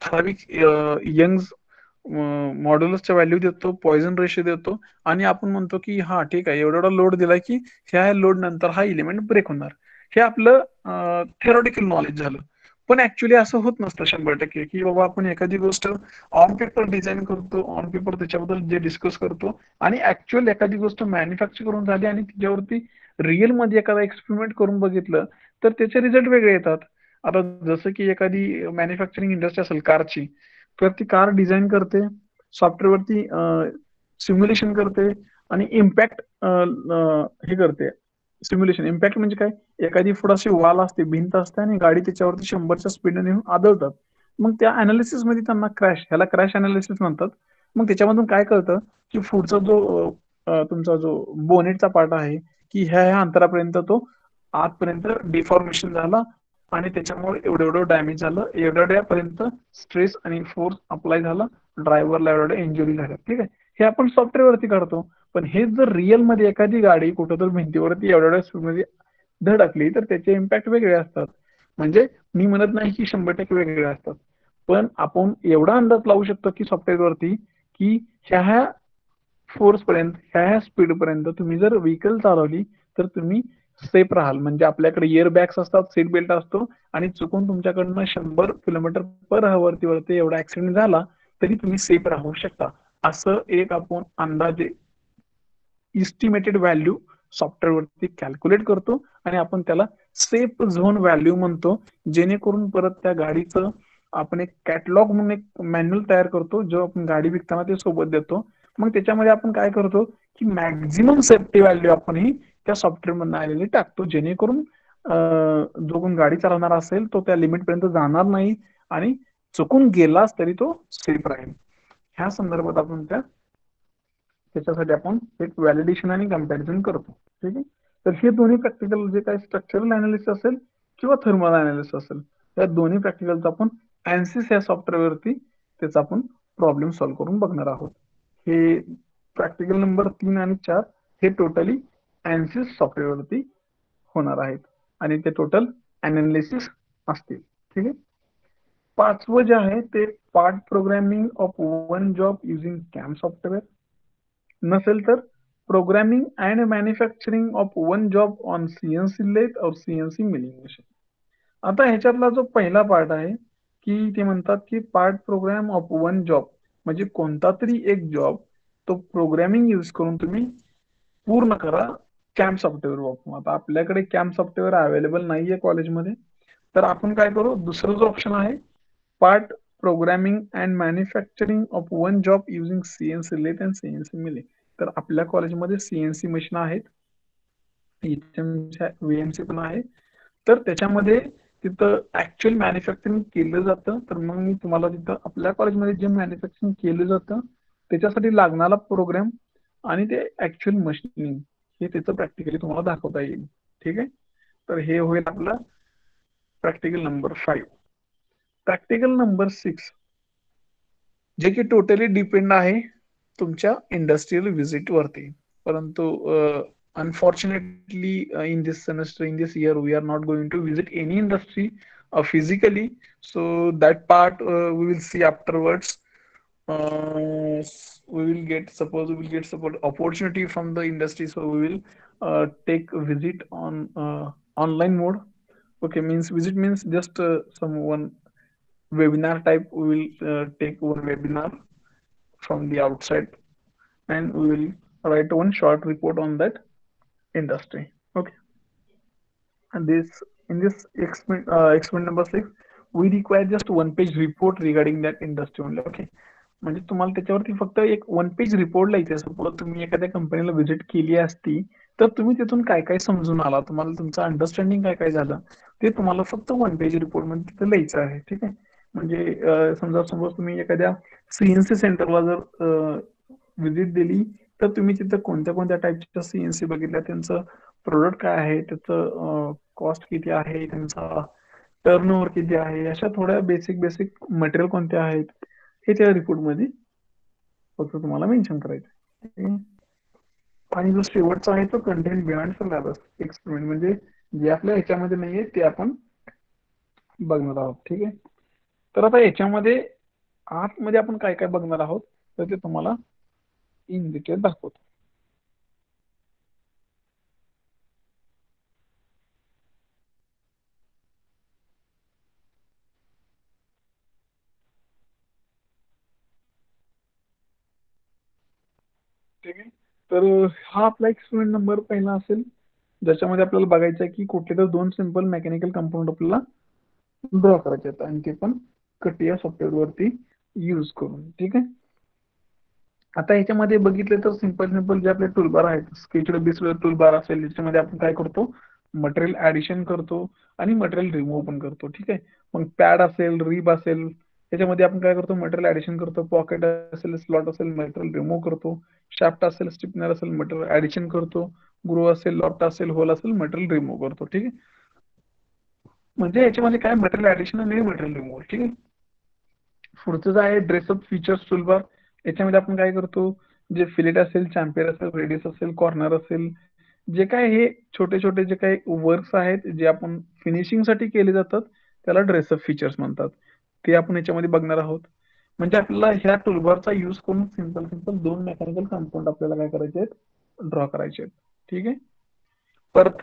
ठराविक यंग्स मॉड्युलसच्या व्हॅल्यू देतो, पॉइझन रेशो देतो, आणि आपण म्हणतो की हा ठीक आहे एवढा लोड दिला की ह्या लोड नंतर हा इलिमेंट ब्रेक होणार. हे आपलं थेरॉटिकल नॉलेज झालं. पण ऍक्च्युली असं होत नसतं 100% की बाबा आपण एखादी गोष्ट ऑन पेपर डिझाईन करतो, ऑन पेपर त्याच्याबद्दल जे डिस्कस करतो आणि ऍक्च्युअल एखादी गोष्ट मॅन्युफॅक्चर करून झाली आणि त्याच्यावरती रिअल मध्ये एखादा एक्सपेरिमेंट करून बघितलं तर त्याचे रिझल्ट वेगळे येतात. आता जसं की एखादी मॅन्युफॅक्चरिंग इंडस्ट्री असेल कारची, तर ती कार डिझाईन करते, सॉफ्टवेअरवरती सिम्युलेशन करते आणि इम्पॅक्ट हे करते. सिम्युलेशन इम्पॅक्ट म्हणजे काय, एखादी पुढे अशी वाल असते, भिंत असते आणि गाडी त्याच्यावरती 100च्या स्पीडने येऊन आदळतात. मग त्या अनालिसिस मध्ये त्यांना ह्याला क्रॅश अनालिसिस म्हणतात. मग त्याच्यामधून काय कळतं की पुढचा जो तुमचा जो बोनेटचा पार्ट आहे की ह्या अंतरापर्यंत तो आतपर्यंत डिफॉर्मेशन झाला आणि त्याच्यामुळे एवढं डॅमेज झालं, एवढ्यापर्यंत स्ट्रेस आणि फोर्स अप्लाय झाला, ड्रायव्हरला एवढ्या इंजुरी झाल्या. ठीक आहे, हे आपण सॉफ्टवेअर वरती काढतो. पण हे जर रिअल मध्ये एखादी गाडी कुठं भिंतीवरती एवढ्या स्पीड मध्ये धडकली तर त्याचे इम्पॅक्ट वेगळे असतात. म्हणजे मी म्हणत नाही की 100% वेगळे असतात, पण आपण एवढा अंदाज लावू शकतो की सॉफ्टवेअर वरती की ह्या फोर्स पर्यंत, ह्या स्पीड पर्यंत तुम्ही जर व्हेकल चालवली तर तुम्ही सेफ राहाल. म्हणजे आपल्याकडे इयर बॅग्स असतात, सीट बेल्ट असतो, आणि चुकून तुमच्याकडनं 100 किलोमीटर/आवर वरती एवढा ऍक्सिडेंट झाला तरी तुम्ही सेफ राहू शकता. असं एक आपण अंदाजे इस्टिमेटेड व्हॅल्यू सॉफ्टवेअर वरती कॅल्क्युलेट करतो आणि आपण त्याला सेफ झोन व्हॅल्यू म्हणतो. जेणेकरून परत त्या गाडीचं आपण एक कॅटलॉग म्हणून एक मॅन्युअल तयार करतो, जो आपण गाडी विकताना ते सोबत देतो. मग त्याच्यामध्ये आपण काय करतो की मॅक्झिमम सेफ्टी व्हॅल्यू आपण ही त्या सॉफ्टवेअर मधून आलेली टाकतो, जेणेकरून जो कोण गाडी चालवणार असेल तो त्या लिमिट पर्यंत जाणार नाही आणि चुकून गेलाच तरी तो सेफ राहील. ह्या संदर्भात आपण त्याच्यासाठी आपण एक व्हॅलिडेशन आणि कम्पॅरिझन करतो. ठीक आहे, तर हे दोन्ही प्रॅक्टिकल जे काही स्ट्रक्चरल अनालिसिस असेल किंवा थर्मल अनालिसिस असेल, या दोन्ही प्रॅक्टिकलचा आपण ANSYS या सॉफ्टवेअर वरती त्याचा आपण प्रॉब्लेम सॉल्व्ह करून बघणार आहोत. हे प्रॅक्टिकल नंबर 3 आणि 4 हे टोटली ANSYS सॉफ्टवेअर वरती होणार आहेत आणि ते टोटल अनालिसिस असतील. ठीक आहे, पाचवं जे आहे ते part programming of one job using CAM software. नसेल तर programming and manufacturing of one job on CNC lathe और CNC मिलिंग मशीन. आता ह्याच्यातला जो पहिला पार्ट आहे की ते म्हणतात की part programme of one job, म्हणजे कोणता तरी एक जॉब तो प्रोग्रामिंग यूज करून तुम्ही पूर्ण करा CAM सॉफ्टवेअर वापरून. आता आपल्याकडे CAM सॉफ्टवेअर अवेलेबल नाहीये कॉलेजमध्ये, तर आपण काय करू, दुसरं जो ऑप्शन आहे part programming and manufacturing of one job using CNC lathe and CNC milling. तर आपल्या कॉलेजमध्ये CNC मशीन आहेत, VMC पण आहे, तर त्याच्यामध्ये तिथं ऍक्च्युअल मॅन्युफॅक्चरिंग केलं जातं. तर मग मी तुम्हाला तिथं आपल्या कॉलेजमध्ये जे मॅन्युफॅक्चरिंग केलं जातं त्याच्यासाठी लागणारा प्रोग्राम आणि ते ऍक्च्युअल मशीनिंग हे त्याचं प्रॅक्टिकली तुम्हाला दाखवता येईल. ठीक आहे, तर हे होईल आपलं प्रॅक्टिकल नंबर 5. प्रॅक्टिकल नंबर 6 जे की टोटली डिपेंड आहे तुमच्या इंडस्ट्रियल व्हिजिट वरती. परंतु unfortunately in this semester, in this year, we are not going to visit any industry physically, so that part we will see afterwards. We will get support opportunity from the industry, so we will take a visit on online mode. Okay, means visit means just someone webinar type. We will take one webinar from the outside and we will write one short report on that industry. Okay, and in this experiment number 6 we require just one page report regarding that industry only. Okay, म्हणजे तुम्हाला त्याच्यावरती फक्त एक 1 पेज रिपोर्ट लिहायचा. सपोज तुम्ही एखाद्या कंपनीला व्हिजिट केली असती तर तुम्ही तिथून काय काय समजून आला, तुम्हाला तुमचं अंडरस्टँडिंग काय काय झालं, ते तुम्हाला फक्त 1 पेज रिपोर्ट मध्ये तिथं लिहायचं आहे. ठीक आहे, म्हणजे समजा तुम्ही एखाद्या CNC सेंटरला जर व्हिजिट दिली तर तुम्ही तिथं कोणत्या कोणत्या टाईपच्या CNC बघितल्या, त्यांचं प्रोडक्ट काय आहे, त्याचं कॉस्ट किती आहे, त्यांचा टर्नओव्हर किती आहे, अशा थोड्या बेसिक मटेरियल कोणते आहेत हे त्या रिपोर्ट मध्ये फक्त तुम्हाला मेन्शन करायचं. आणि जो शेवटचा आहे तो कंटेंट बियॉन्ड सिलेबस एक्सपेरिमेंट, म्हणजे जे आपल्या ह्याच्यामध्ये नाहीये ते आपण बघणार आहोत. ठीक आहे, तर आता याच्यामध्ये आतमध्ये आपण काय काय बघणार आहोत तर ते तुम्हाला इन डिटेल दाखवतो. ठीक आहे, तर हा आपला एक्सपेरिमेंट नंबर पहिला असेल, ज्याच्यामध्ये आपल्याला बघायचं आहे की कुठले तर 2 सिंपल मेकॅनिकल कंपोनंट आपल्याला ड्रॉ करायचे आहेत आणि ते पण कटिया सॉफ्टवेअर वरती यूज करून. ठीक आहे, आता याच्यामध्ये बघितले तर सिंपल जे आपले टूलबार आहेत, स्केचड बेस्ड टूलबार असेल, ज्याच्यामध्ये आपण काय करतो, मटेरियल ऍडिशन करतो आणि मटेरियल रिमूव्ह पण करतो. ठीक आहे, मग पॅड असेल, रिब असेल, त्याच्यामध्ये आपण काय करतो, मटेरियल ऍडिशन करतो, पॉकेट असेल, स्लॉट असेल, मटेरियल रिमूव्ह करतो, शाफ्ट असेल, स्टिफनर असेल, मटेरियल ऍडिशन करतो, ग्रो असेल, लॉट असेल, होल असेल, मटेरियल रिमूव्ह करतो. ठीक आहे, म्हणजे याच्यामध्ये काय मटेरियल ऍडिशन आणि मटेरियल रिमूव्हल. ठीक आहे. पुढचं जे आहे ड्रेसअप फीचर्स टूलबार. याच्यामध्ये आपण काय करतो, जे फिलेट असेल, चॅम्पियर असेल, रेडियस असेल, कॉर्नर असेल, जे काय हे छोटे छोटे जे काही वर्क्स आहेत जे आपण फिनिशिंग साठी केले जातात त्याला ड्रेसअप फीचर्स म्हणतात. ते आपण याच्यामध्ये बघणार आहोत. म्हणजे आपल्याला ह्या टूलबारचा यूज करून सिंपल सिंपल 2 मेकॅनिकल कंपाऊंड आपल्याला काय करायचे आहेत, ड्रॉ करायचे आहेत. ठीक आहे. परत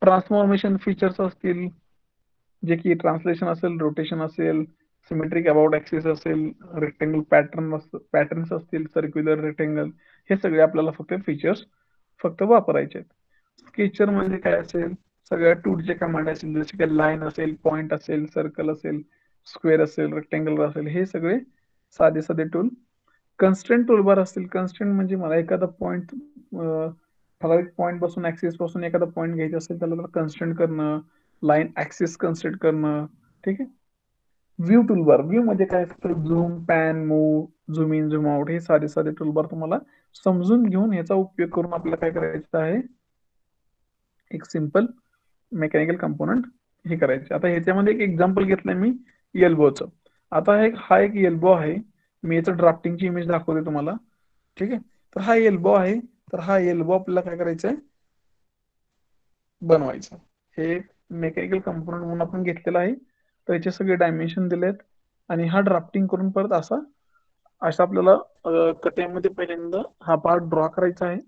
ट्रान्सफॉर्मेशन फीचर्स असतील, जे की ट्रान्सलेशन असेल, रोटेशन असेल, सिमेट्रिक अबाउट ऍक्सिस असेल, रेक्टेंगल पॅटर्न्स असतील, सर्क्युलर रेक्टेंगल, हे सगळे आपल्याला फक्त फीचर्स फक्त वापरायचे आहेत. स्केचर म्हणजे काय असेल, सगळ्या टूलचे कमांड असेल, जसे काही लाईन असेल, पॉइंट असेल, सर्कल असेल, स्क्वेअर असेल, रेक्टेंगल असेल, हे सगळे साधे साधे टूल. कन्स्ट्रेंट टूलबार असतील. कन्स्ट्रेंट म्हणजे मला एखादा पॉइंट, ठराविक पॉइंट पासून ऍक्सिस पासून एखादा पॉइंट घ्यायचा असेल त्याला कन्स्ट्रेंट करणं, लाईन ऍक्सिस कन्स्ट्रेंट करणं. ठीक आहे. View toolbar. व्ह्यू म्हणजे काय असतं, zoom, pan, move, zoom in, zoom out, हे साधे साधे टूलबार तुम्हाला समजून घेऊन याचा उपयोग करून आपल्याला काय करायचं आहे, एक सिंपल मेकॅनिकल कंपोनंट हे करायचे. आता ह्याच्यामध्ये एक एक्झाम्पल घेतलंय मी एल्बोचं. आता हा एक एल्बो आहे. मी याचं ड्राफ्टिंगची इमेज दाखवते तुम्हाला. ठीक आहे. तर हा एल्बो आहे. तर हा एल्बो आपल्याला काय करायचं आहे, बनवायचं. हे मेकॅनिकल कंपोनंट म्हणून आपण घेतलेला आहे. तर याचे सगळे डायमेन्शन दिलेत आणि हा ड्राफ्टिंग करून परत असा आपल्याला कट्यामध्ये पहिल्यांदा हा पार्ट ड्रॉ करायचा आहे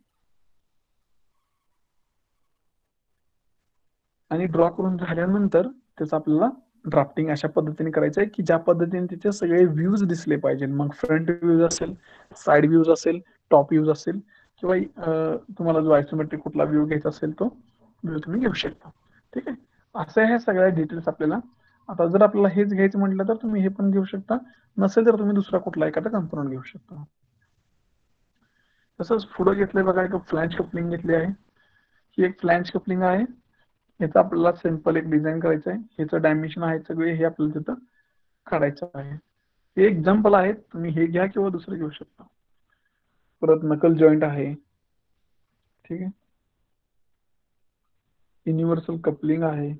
आणि ड्रॉ करून झाल्यानंतर त्याचं आपल्याला ड्राफ्टिंग अशा पद्धतीने करायचं आहे की ज्या पद्धतीने त्याचे सगळे व्ह्यूज दिसले पाहिजे. मग फ्रंट व्ह्यूज असेल, साइड व्ह्यूज असेल, टॉप व्ह्यूज असेल, किंवा तुम्हाला जो आयसोमेट्रिक कुठला व्ह्यू घ्यायचा असेल तो व्ह्यू तुम्ही घेऊ शकता. ठीक आहे. असं हे सगळ्या डिटेल्स आपल्याला. आता जर आपल्याला हेच घ्यायचं म्हटलं तर तुम्ही हे पण घेऊ शकता, नसेल तर तुम्ही दुसरा कुठला एखादा कंपोनंट घेऊ शकता. तसंच पुढे घेतलंय बघा, एक फ्लॅंज कपलिंग घेतली आहे. ही एक फ्लॅंज कपलिंग आहे. याचा आपल्याला सिंपल एक डिझाईन करायचं आहे. ह्याचं डायमेन्शन आहे सगळे, हे आपल्याला तिथं काढायचं आहे. हे एक्झाम्पल आहे, तुम्ही हे घ्या किंवा दुसरं घेऊ शकता. परत नकल जॉईंट आहे. ठीक आहे. युनिव्हर्सल कपलिंग आहे.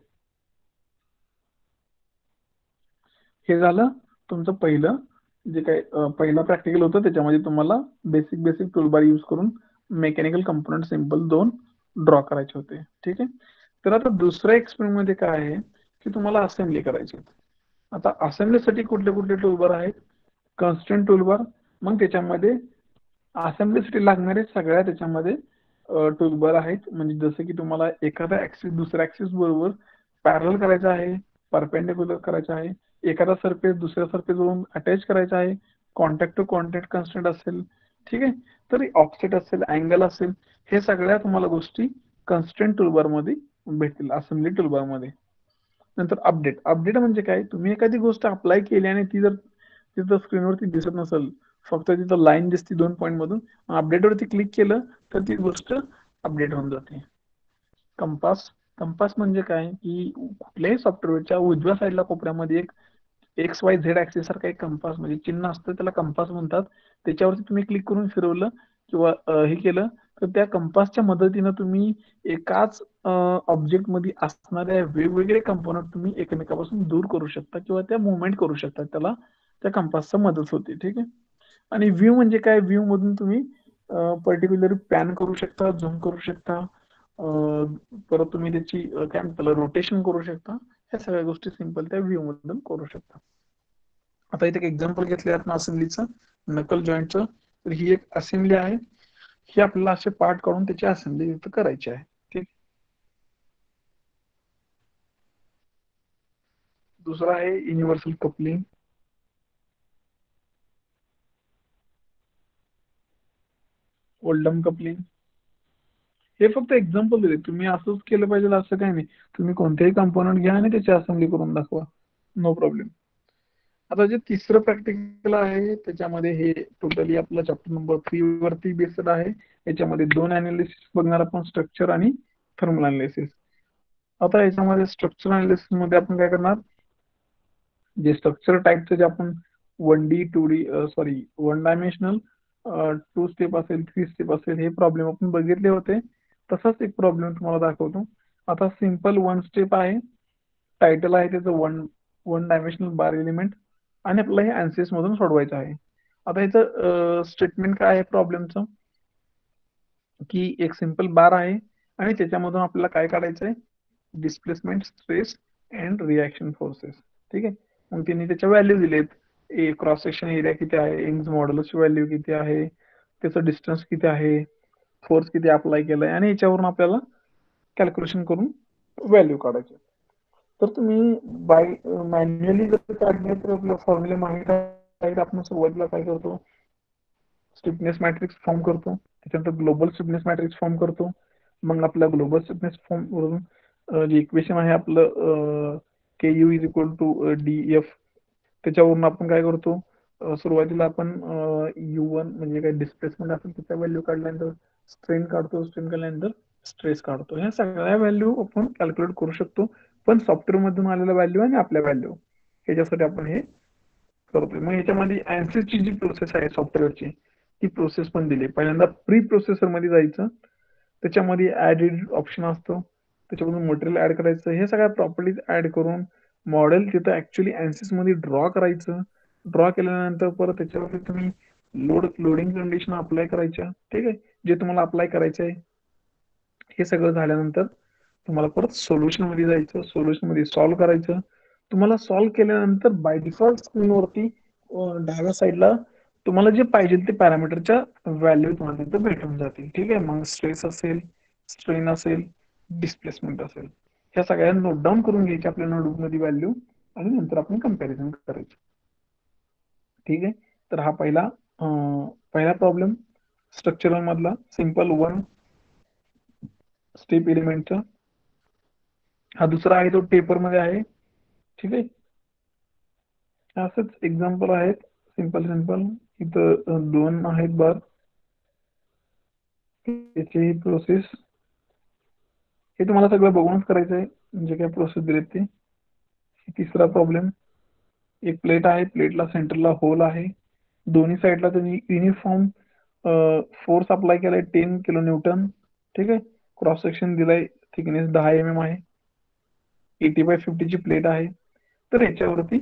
हे झालं तुमचं पहिलं जे काही पहिला प्रॅक्टिकल होतं, त्याच्यामध्ये तुम्हाला बेसिक टूलबार यूज करून मेकॅनिकल कंपोनंट सिंपल 2 ड्रॉ करायचे होते. ठीक आहे. तर आता दुसऱ्या एक्सपेरिमेंट मध्ये काय आहे की तुम्हाला असेंब्ली करायची. आता असेंब्लीसाठी कुठले कुठले टूलबार आहेत, कन्स्ट्रेंट टूलबार. मग त्याच्यामध्ये असेंब्लीसाठी लागणारे सगळ्या त्याच्यामध्ये टूलबार आहेत. म्हणजे जसं की तुम्हाला एखादा ऍक्सिस दुसऱ्या ऍक्सिस बरोबर पॅरल करायचा आहे, परपेंडिक्युलर करायचा आहे, एखादा सरफेस दुसऱ्या सरफेस वरून अटॅच करायचा आहे, कॉन्टॅक्ट टू कॉन्टॅक्ट कन्स्ट्रेंट असेल. ठीक आहे. तर ऑफसेट असेल, अँगल असेल, हे सगळ्या तुम्हाला गोष्टी कन्स्ट्रेंट टूलबार मध्ये भेटतील, असेंब्ली टूलबार मध्ये. नंतर अपडेट म्हणजे काय, तुम्ही एखादी गोष्ट अप्लाय केली आणि ती जर तिथं स्क्रीनवरती दिसत नसेल, फक्त तिथं लाईन दिसते 2 पॉईंट मधून, अपडेटवरती क्लिक केलं तर ती गोष्ट अपडेट होऊन जाते. कंपास म्हणजे काय की कुठल्याही सॉफ्टवेअरच्या उजव्या साईडला कोपऱ्यामध्ये एक XYZ ऍक्सिस सारखा एक कंपास म्हणजे चिन्ह असतं, त्याला कंपास म्हणतात. त्याच्यावरती तुम्ही क्लिक करून फिरवलं किंवा हे केलं तर त्या कंपासच्या मदतीनं तुम्ही एकाच ऑब्जेक्ट मध्ये असणाऱ्या वेगवेगळे कंपोनंट तुम्ही एकमेकापासून दूर करू शकता किंवा त्या मुवमेंट करू शकता. त्याला त्या कंपासचा मदत होते. ठीक आहे. आणि व्ह्यू म्हणजे काय, व्ह्यू मधून तुम्ही पर्टिक्युलर पॅन करू शकता, झूम करू शकता, परत तुम्ही त्याची काय म्हणतात रोटेशन करू शकता. ह्या सगळ्या गोष्टी सिंपल त्या व्ह्यू मधून करू शकता. आता इथे एक एक्झाम्पल घेतले आपण असेंब्लीचं, नकल जॉईंटचं. तर ही एक असेंब्ली आहे. ही आपल्याला असे पार्ट काढून त्याची असेंब्ली इथं करायची आहे. ठीक. दुसरा आहे युनिव्हर्सल कपलिंग. Oldham coupling. हे फक्त एक्झाम्पल दिले, तुम्ही असंच केलं पाहिजे असं काही नाही. तुम्ही कोणतेही कंपोनंट घ्या आणि त्याची असेंब्ली करून दाखवा, नो प्रॉब्लेम. आता जे तिसरं प्रॅक्टिकल आहे त्याच्यामध्ये हे टोटली आपला चॅप्टर नंबर 3 वरती बेस्ड आहे. याच्यामध्ये 2 अनालिसिस बघणार आपण, स्ट्रक्चर आणि थर्मल अनालिसिस. आता याच्यामध्ये स्ट्रक्चर अनालिसिस मध्ये आपण काय करणार, जे स्ट्रक्चर टाईपचे जे आपण 1D 2D 1 डायमेन्शनल 2 स्टेप असेल, 3 स्टेप असेल, हे प्रॉब्लेम आपण बघितले होते. तसाच एक प्रॉब्लेम तुम्हाला दाखवतो. आता सिंपल 1 स्टेप आहे. टायटल आहे त्याचं वन डायमेन्शनल बार एलिमेंट आणि आपल्याला हे ANSYS मधून सोडवायचं आहे. आता ह्याचं स्टेटमेंट काय आहे प्रॉब्लेमचं, की एक सिंपल बार आहे आणि त्याच्यामधून आपल्याला काय काढायचं आहे, displacement, stress and reaction forces. ठीक आहे. मग त्यांनी त्याच्या व्हॅल्यू दिलेत. क्रॉस सेक्शन एरिया किती आहे, यंग्स मॉड्युलसची व्हॅल्यू किती आहे, त्याचं डिस्टन्स किती आहे, फोर्स किती अप्लाय केलाय, आणि याच्यावरून आपल्याला कॅल्क्युलेशन करून व्हॅल्यू काढायचे. तर तुम्ही बाय मॅन्युअली जर काढले तर आपला फॉर्म्युला माहिती आहे. आपण सुरुवातीला काय करतो, स्टिफनेस मॅट्रिक्स फॉर्म करतो, त्याच्यानंतर ग्लोबल स्टिफनेस मॅट्रिक्स फॉर्म करतो. मग आपल्या ग्लोबल स्टिफनेस फॉर्म वरून जे इक्वेशन आहे आपलं KU is equal to DF, त्याच्यावरून आपण काय करतो, सुरुवातीला आपण U1 म्हणजे काय डिस्प्लेसमेंट असेल त्याच्या व्हॅल्यू काढल्यानंतर स्ट्रेन काढतो, स्ट्रेन काढल्यानंतर स्ट्रेस काढतो. ह्या सगळ्या व्हॅल्यू आपण कॅल्क्युलेट करू शकतो, पण सॉफ्टवेअर मधून आलेल्या व्हॅल्यू आणि आपल्या व्हॅल्यू ह्याच्यासाठी आपण हे करतोय. मग याच्यामध्ये ANSYS ची जी प्रोसेस आहे सॉफ्टवेअरची, ती प्रोसेस पण दिली. पहिल्यांदा प्री प्रोसेसर मध्ये जायचं, त्याच्यामध्ये ऍड ऑप्शन असतो, त्याच्यामधून मटेरियल ऍड करायचं, हे सगळ्या प्रॉपर्टीज ऍड करून मॉडेल तिथं ऍक्च्युली ANSYS मध्ये ड्रॉ करायचं. ड्रॉ केल्यानंतर परत त्याच्यावरती तुम्ही लोडिंग कंडिशन अप्लाय करायच्या. ठीक आहे, जे तुम्हाला अप्लाय करायचं आहे. हे सगळं झाल्यानंतर तुम्हाला परत सोल्युशन मध्ये जायचं, सोल्युशन मध्ये सॉल्व्ह करायचं. तुम्हाला सॉल्व्ह केल्यानंतर बाय डिफॉल्ट स्क्रीनवरती डाव्या साईडला तुम्हाला जे पाहिजे ते पॅरामीटरच्या व्हॅल्यू तुम्हाला तिथं भेटून जातील. ठीक आहे. मग स्ट्रेस असेल, स्ट्रेन असेल, डिस्प्लेसमेंट असेल, ह्या सगळ्या नोट डाऊन करून घ्यायच्या आपल्या नोटबुक मध्ये व्हॅल्यू, आणि नंतर आपण कम्पॅरिझन करायचं. ठीक आहे. तर हा पहिला प्रॉब्लेम स्ट्रक्चरल मधला सिंपल वन स्टेप एलिमेंटचा. हा दुसरा आहे तो टेपर मध्ये आहे. ठीक आहे. असंच एक्झाम्पल आहेत, सिंपल इथं 2 आहेत बार, त्याची प्रोसेस हे तुम्हाला सगळं बघूनच करायचं आहे, म्हणजे काय प्रोसेस दिलेत ते. तिसरा प्रॉब्लेम, एक प्लेट आहे, प्लेटला सेंटरला होल आहे, दोन्ही साईडला त्यांनी युनिफॉर्म फोर्स अप्लाय केलाय 10 किलो न्यूटन. ठीक आहे. क्रॉस सेक्शन दिलाय, थिकनेस 10 mm आहे, 80/50 ची प्लेट आहे. तर याच्यावरती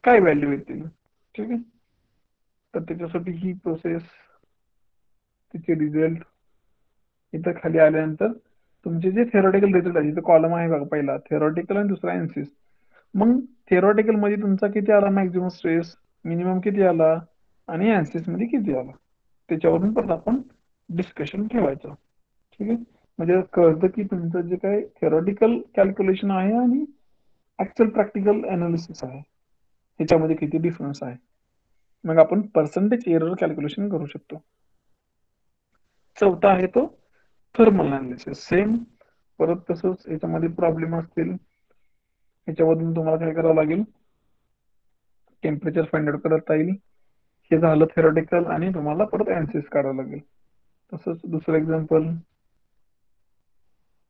काय व्हॅल्यू येतील. ठीक आहे. तर त्याच्यासाठी ही प्रोसेस, तिचे रिझल्ट इथं खाली आल्यानंतर तुमचे जे थेरॉटिकल रिझल्ट आहे, इथं कॉलम आहे बघा, पहिला थेरॉटिकल आणि दुसरा ANSYS. मग थेरॉटिकल मध्ये तुमचा किती आला मॅक्झिमम स्ट्रेस, मिनिमम किती आला, आणि ANSYS मध्ये किती आला, त्याच्यावरून परत आपण डिस्कशन ठेवायचं. ठीक आहे. म्हणजे कळतं की तुमचं जे काय थेरॉटिकल कॅल्क्युलेशन आहे आणि ऍक्च्युअल प्रॅक्टिकल अनालिसिस आहे, ह्याच्यामध्ये किती डिफरन्स आहे. मग आपण पर्सेंटेज एरर कॅल्क्युलेशन करू शकतो. चौथा आहे तो थर्मल अनालिसिस. सेम परत तसंच याच्यामध्ये प्रॉब्लेम असतील, ह्याच्यामधून तुम्हाला काय करावं लागेल, टेम्परेचर फाइंड आउट करता येईल. हे झालं थेरॉटिकल, आणि तुम्हाला परत ANSYS काढावं लागेल. तसंच दुसरं एक्झाम्पल,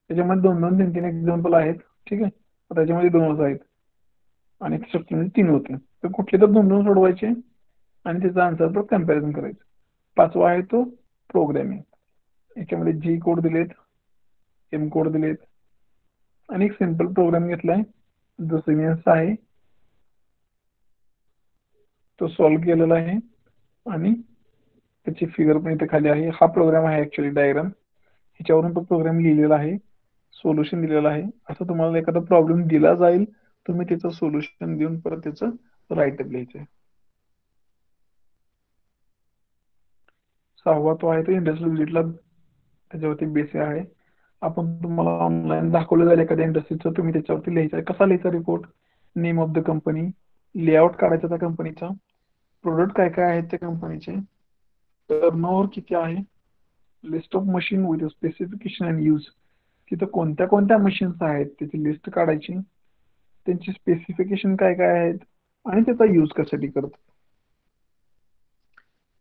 त्याच्यामध्ये 2-3 एक्झाम्पल आहेत. ठीक आहे. त्याच्यामध्ये 2च आहेत आणि स्ट्रक्चरमध्ये 3 होते, तर कुठले तर 2 सोडवायचे आणि त्याचा आन्सर परत कम्पॅरिझन करायचं. 5वा आहे तो प्रोग्रामिंग. याच्यामध्ये G कोड दिलेत, M कोड दिलेत, आणि एक सिंपल प्रोग्राम घेतलाय जो सिनियर्स आहे, तो सॉल्व्ह केलेला आहे, आणि त्याची फिगर पण इथे खाली आहे. हा प्रोग्राम आहे ऍक्च्युअली डायग्राम, ह्याच्यावरून तो प्रोग्राम लिहिलेला आहे, सोल्युशन दिलेलं आहे. असं तुम्हाला एखादा प्रॉब्लेम दिला जाईल, तुम्ही त्याचं सोल्युशन देऊन परत त्याचं राईटअप लिहायचंय. 6वा तो आहे तो इंडस्ट्रियल व्हिजिटला, त्याच्यावरती बेस आहे. आपण तुम्हाला ऑनलाईन दाखवलं जाईल एखाद्या इंडस्ट्रीचं, तुम्ही त्याच्यावरती लिहायचं. कसा लिहायचा report, name of the company, layout काढायचा त्या कंपनीचा, प्रोडक्ट काय काय आहेत त्या कंपनीचे, टर्नओव्हर किती आहे, list of machine with specification and use, तिथं कोणत्या कोणत्या मशीन्स आहेत त्याची लिस्ट काढायची, त्यांची स्पेसिफिकेशन काय काय आहेत, आणि त्याचा यूज कशासाठी करतात,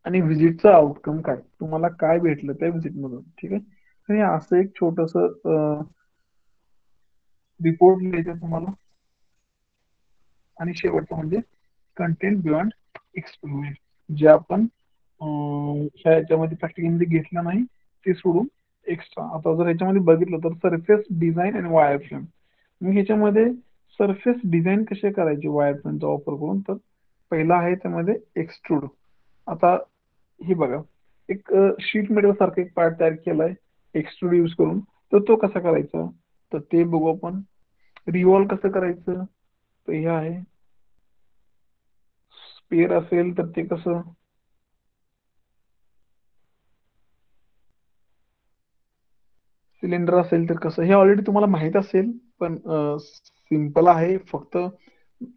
आणि व्हिजिटचा आउटकम काय, तुम्हाला काय भेटलं त्या व्हिजिट मधून. ठीक आहे. तर हे असं एक छोटस रिपोर्ट लिहायचं तुम्हाला. आणि शेवटचं म्हणजे कंटेंट बियॉन्ड एक्सपेरिमेंट, जे आपण ह्याच्यामध्ये प्रॅक्टिकलमध्ये घेतलं नाही ते सोडून एक्स्ट्रा. आता जर ह्याच्यामध्ये बघितलं तर सरफेस डिझाईन आणि वायर फ्रेम, मग ह्याच्यामध्ये सरफेस डिझाईन कसे करायचे वायर फ्रेमचा वापर करून, तर पहिला आहे त्यामध्ये एक्सट्रूड. आता हे बघा, एक शीट मेटल सारखा एक पार्ट तयार केलाय एक्सट्रूड यूज करून, तर तो कसा करायचा तर ते बघू आपण. रिव्हॉल्व कसं करायचं तर हे आहे. स्पेअर असेल तर ते कसं, सिलेंडर असेल तर कसं, हे ऑलरेडी तुम्हाला माहित असेल, पण सिम्पल आहे, फक्त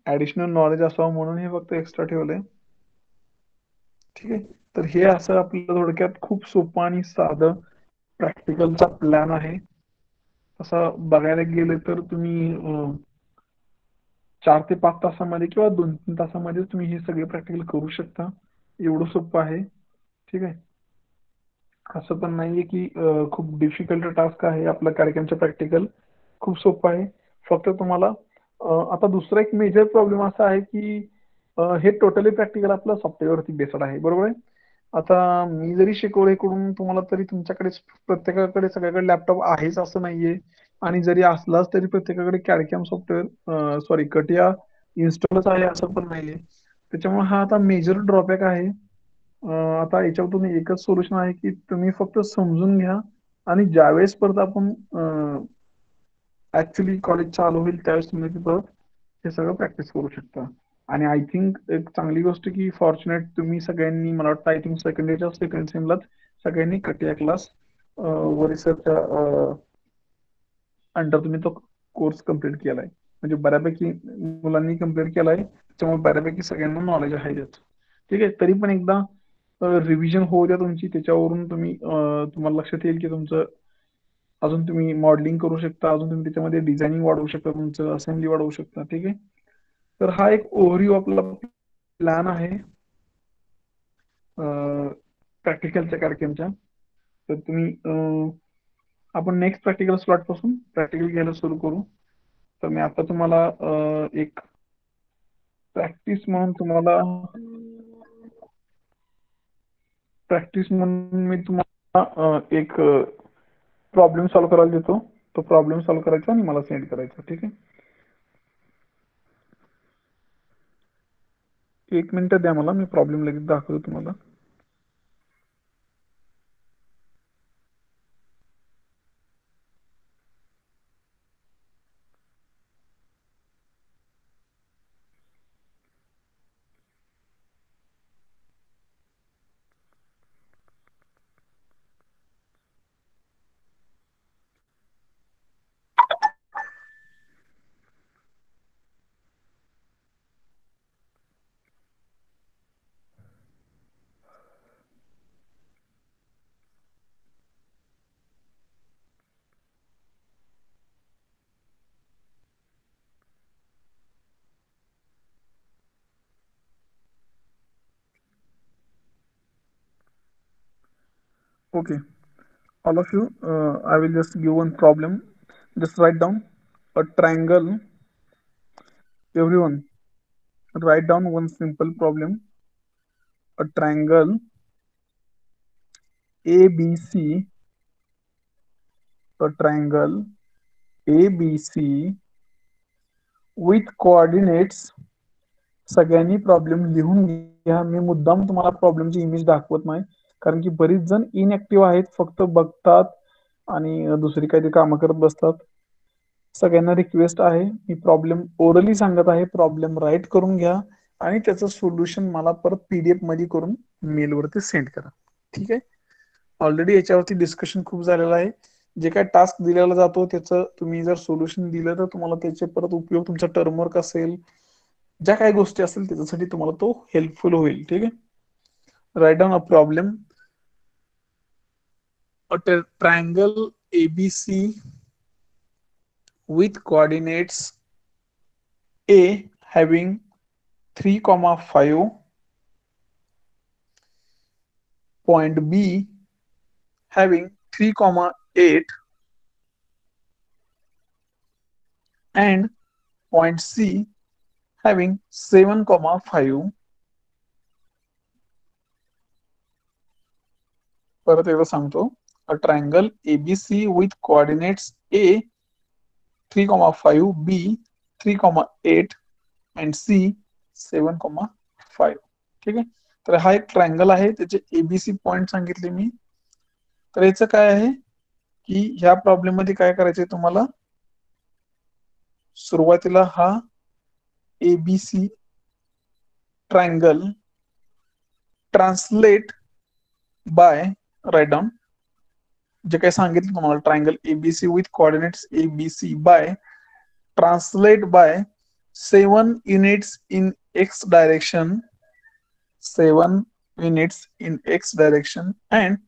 ऍडिशनल नॉलेज असावं म्हणून हे फक्त एक्स्ट्रा ठेवलंय. ठीक आहे, तर हे असं आपलं थोडक्यात खूप सोपं आणि साधं प्रॅक्टिकलचा प्लॅन आहे. असं बघायला गेलं तर तुम्ही 4 ते 5 तासामध्ये किंवा 2-3 तासामध्ये तुम्ही हे सगळे प्रॅक्टिकल करू शकता. एवढं सोपं आहे. ठीक आहे, असं पण नाहीये की खूप डिफिकल्ट टास्क आहे आपला कार्यक्रमचा प्रॅक्टिकल. खूप सोपं आहे. फक्त तुम्हाला आता दुसरा एक मेजर प्रॉब्लेम असा आहे की हे टोटली प्रॅक्टिकल आपलं सॉफ्टवेअरवरती बेस्ड आहे, बरोबर आहे. आता मी जरी शिकवलं इकडून तुम्हाला, तरी तुमच्याकडे प्रत्येकाकडे सगळ्याकडे लॅपटॉप आहेच असं नाहीये. आणि जरी असलाच तरी प्रत्येकाकडे कॅडकॅम सॉफ्टवेअर सॉरी कटिया इन्स्टॉलच आहे असं पण नाहीये. त्याच्यामुळे हा आता मेजर ड्रॉबॅक आहे. आता याच्यातून एकच सोल्युशन आहे की तुम्ही फक्त समजून घ्या आणि ज्यावेळेस परत आपण ऍक्च्युली कॉलेज चालू होईल त्यावेळेस तुम्ही परत हे सगळं प्रॅक्टिस करू शकता. आणि आय थिंक एक चांगली गोष्ट की फॉर्च्युनेट तुम्ही सगळ्यांनी, मला वाटतं आय थिंक सेकंड इयरच्या सेकंड सेमलाच सगळ्यांनी कटिया क्लास व रिसर्चच्या अंडर तुम्ही तो कोर्स कम्प्लीट केलाय. म्हणजे बऱ्यापैकी मुलांनी कम्प्लीट केलाय, त्याच्यामुळे बऱ्यापैकी सगळ्यांना नॉलेज आहे त्याचं. ठीक आहे, तरी पण एकदा रिव्हिजन होऊ द्या तुमची, त्याच्यावरून तुम्ही तुम्हाला लक्षात येईल की तुमचं अजून तुम्ही मॉडेलिंग करू शकता, अजून तुम्ही त्याच्यामध्ये डिझायनिंग वाढवू शकता, तुमचं असेंब्ली वाढवू शकता. ठीक आहे, तर हा एक ओव्हरव्ह्यू आपला प्लॅन आहे प्रॅक्टिकलच्या कार्यक्रमच्या. तर तुम्ही आपण नेक्स्ट प्रॅक्टिकल स्लॉट पासून प्रॅक्टिकल घ्यायला सुरू करू. तर मी आता तुम्हाला एक प्रॅक्टिस म्हणून मी तुम्हाला एक प्रॉब्लेम सॉल्व्ह करायला देतो. तो प्रॉब्लेम सॉल्व्ह करायचा आणि मला सेंड करायचा. ठीक आहे, 1 मिनिट द्या मला, मी प्रॉब्लेम लगेच दाखवतो तुम्हाला. Okay, all of you, I will just give one problem. Just write down a triangle. Everyone, write down one simple problem. A triangle ABC, a triangle ABC with coordinates. सगळ्यांनी प्रॉब्लेम लिहून घ्या. मी मुद्दाम तुम्हाला प्रॉब्लेमची इमेज दाखवत नाही, कारण की बरीच जण इनएक्टिव्ह आहेत, फक्त बघतात आणि दुसरी काहीतरी कामं करत बसतात. सगळ्यांना रिक्वेस्ट आहे, मी प्रॉब्लेम ओरली सांगत आहे, प्रॉब्लेम राईट करून घ्या आणि त्याचं सोल्युशन मला परत PDF मध्ये करून मेलवरती सेंड करा. ठीक आहे, ऑलरेडी याच्यावरती डिस्कशन खूप झालेलं आहे. जे काय टास्क दिलेला जातो त्याचं तुम्ही जर सोल्युशन दिलं तर तुम्हाला त्याचे परत उपयोग, तुमचा टर्मवर्क असेल, ज्या काही गोष्टी असतील त्याच्यासाठी तुम्हाला तो हेल्पफुल होईल. ठीक आहे, write down a problem. A triangle ABC with coordinates A having 3,5, point B having 3,8 and point C having 7,5. परत एकदा सांगतो, a triangle ABC with coordinates A 3,5, B 3,8 and C 7,5. ठीक आहे. तर हा एक ट्रायंगल आहे, त्याचे एबीसी पॉइंट सांगितले मी. तर याचं काय आहे की ह्या प्रॉब्लेम मध्ये काय करायचंय तुम्हाला, सुरुवातीला हा ABC triangle translate by, write down जे काही सांगितलं तुम्हाला, triangle ABC with coordinates ABC by translate by 7 units in X direction, 7 units in x direction and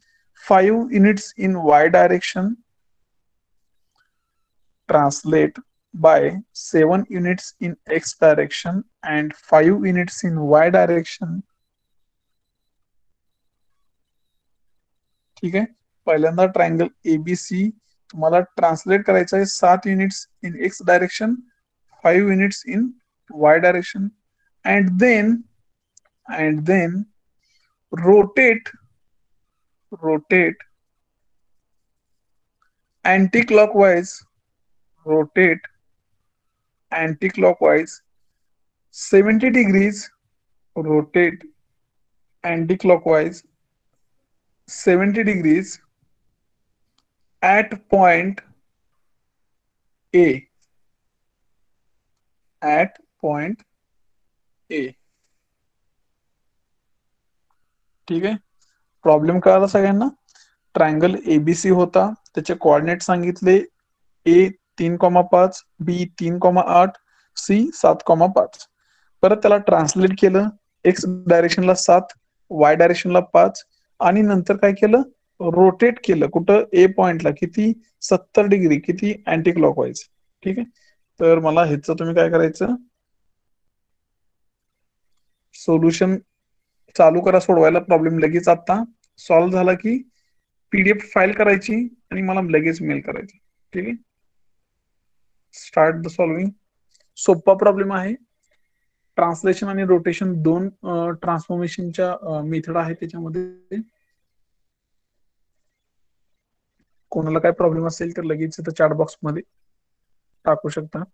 5 units in y direction. Translate by 7 units in x direction and 5 units in y direction. ठीक आहे. पहिल्यांदा ट्रायंगल एबीसी तुम्हाला ट्रान्सलेट करायचं आहे 7 units in X direction, 5 units in Y direction, and then rotate anti-clockwise, rotate anti-clockwise 70 degrees, rotate anti-clockwise 70 degrees at point A, at point A. ठीक आहे. प्रॉब्लेम कळाला सगळ्यांना. ट्रायंगल एबीसी होता, त्याचे कोऑर्डिनेट सांगितले ए 3,5, बी 3,8, सी 7,5. परत त्याला ट्रान्सलेट केलं, एक्स डायरेक्शनला 7, वाय डायरेक्शनला 5, आणि नंतर काय केलं, रोटेट केलं कुठं, ए पॉइंटला किती, 70 डिग्री, किती, अँटी क्लॉकवाईज. ठीक आहे. तर मला ह्याचं तुम्ही काय करायचं, सोल्युशन चालू करा सोडवायला. प्रॉब्लेम लगेच आता सॉल्व्ह झाला की पीडीएफ फाईल करायची आणि मला लगेच मेल करायची. ठीक आहे. Start the solving. सोपा प्रॉब्लेम आहे. ट्रान्सलेशन आणि रोटेशन दोन ट्रान्सफॉर्मेशनच्या मेथड आहे त्याच्यामध्ये. कोणाला काय प्रॉब्लेम असेल तर लगेच इथं चॅट बॉक्स मध्ये टाकू शकता.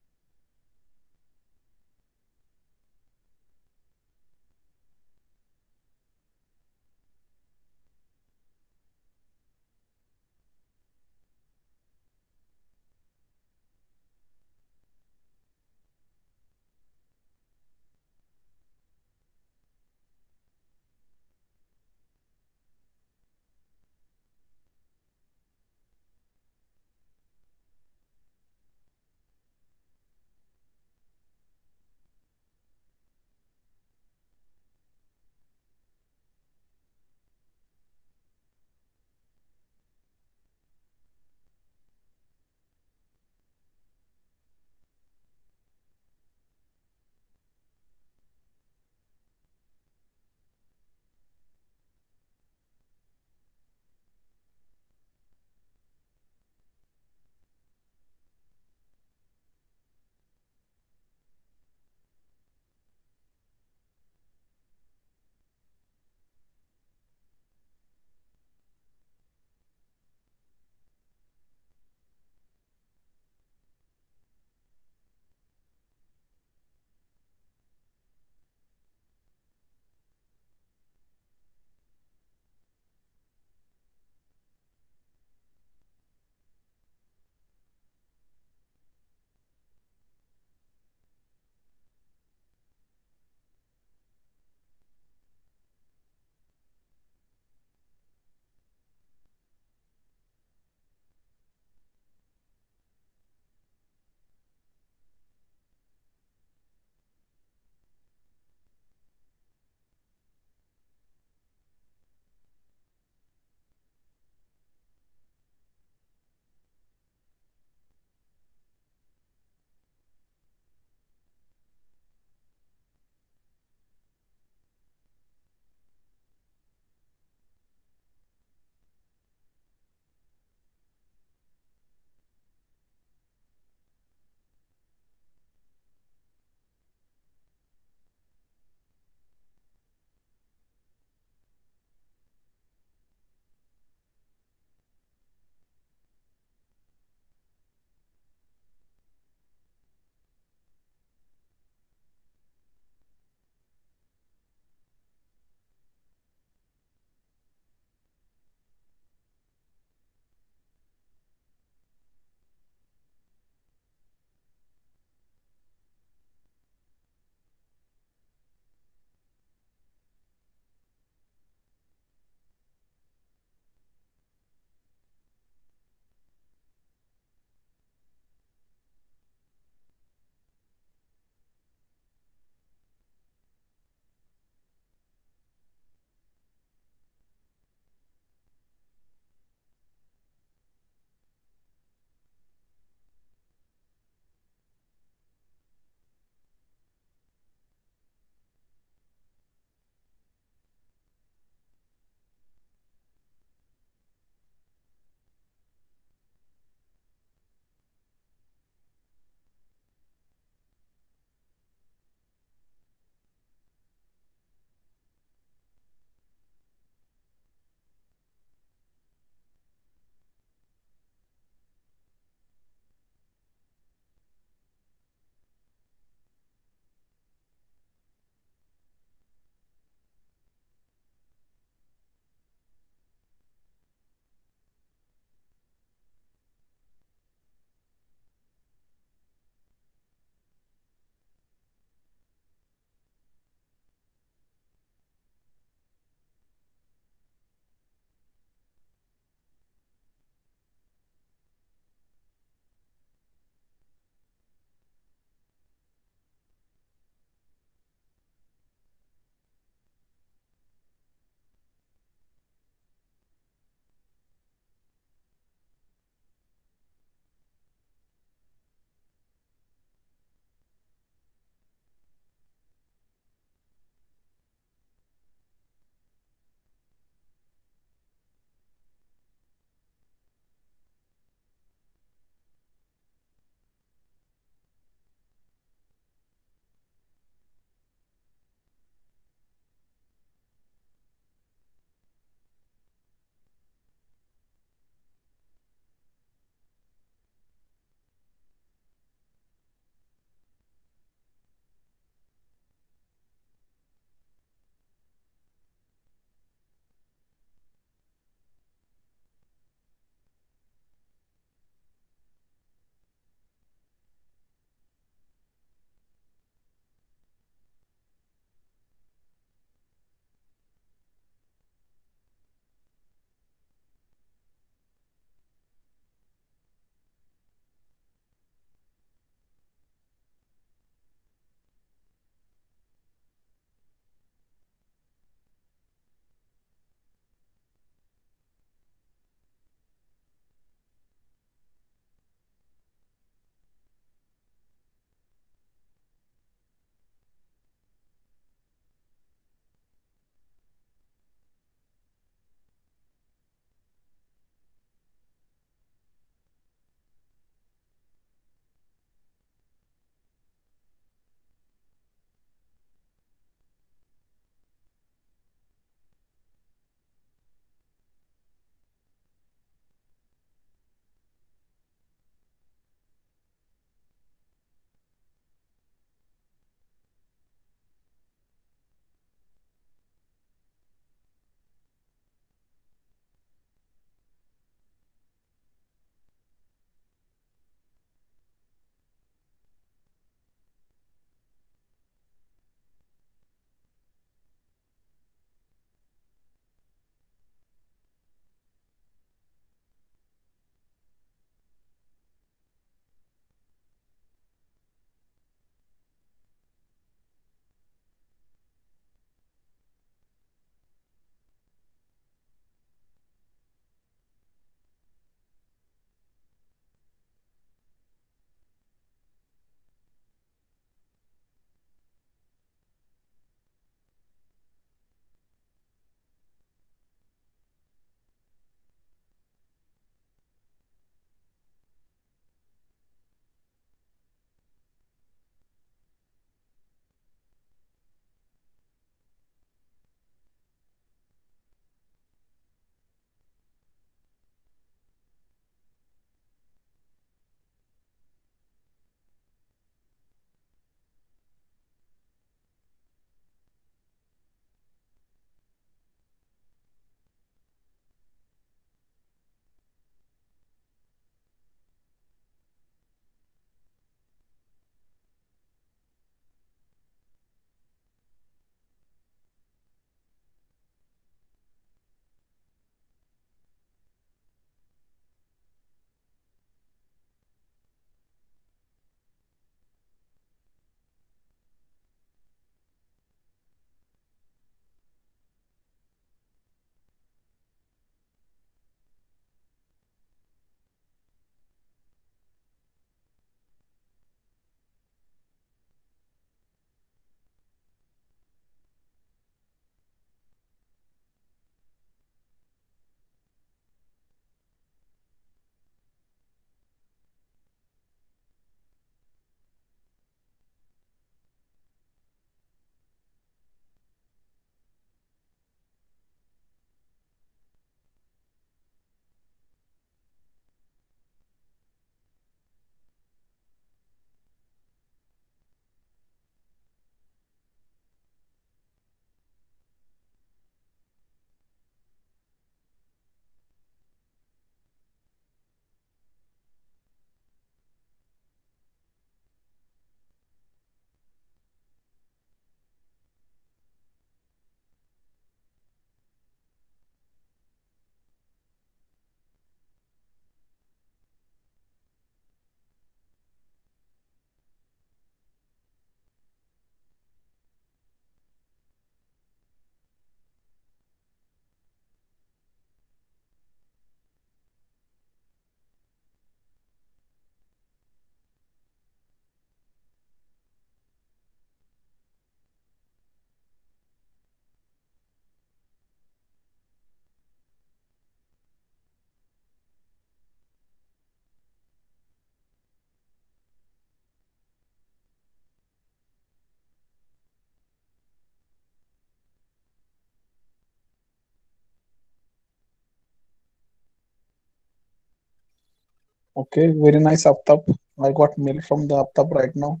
Okay, very nice, Aftab. I got mail from the Aftab right now.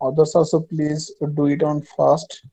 Others also, please do it on fast.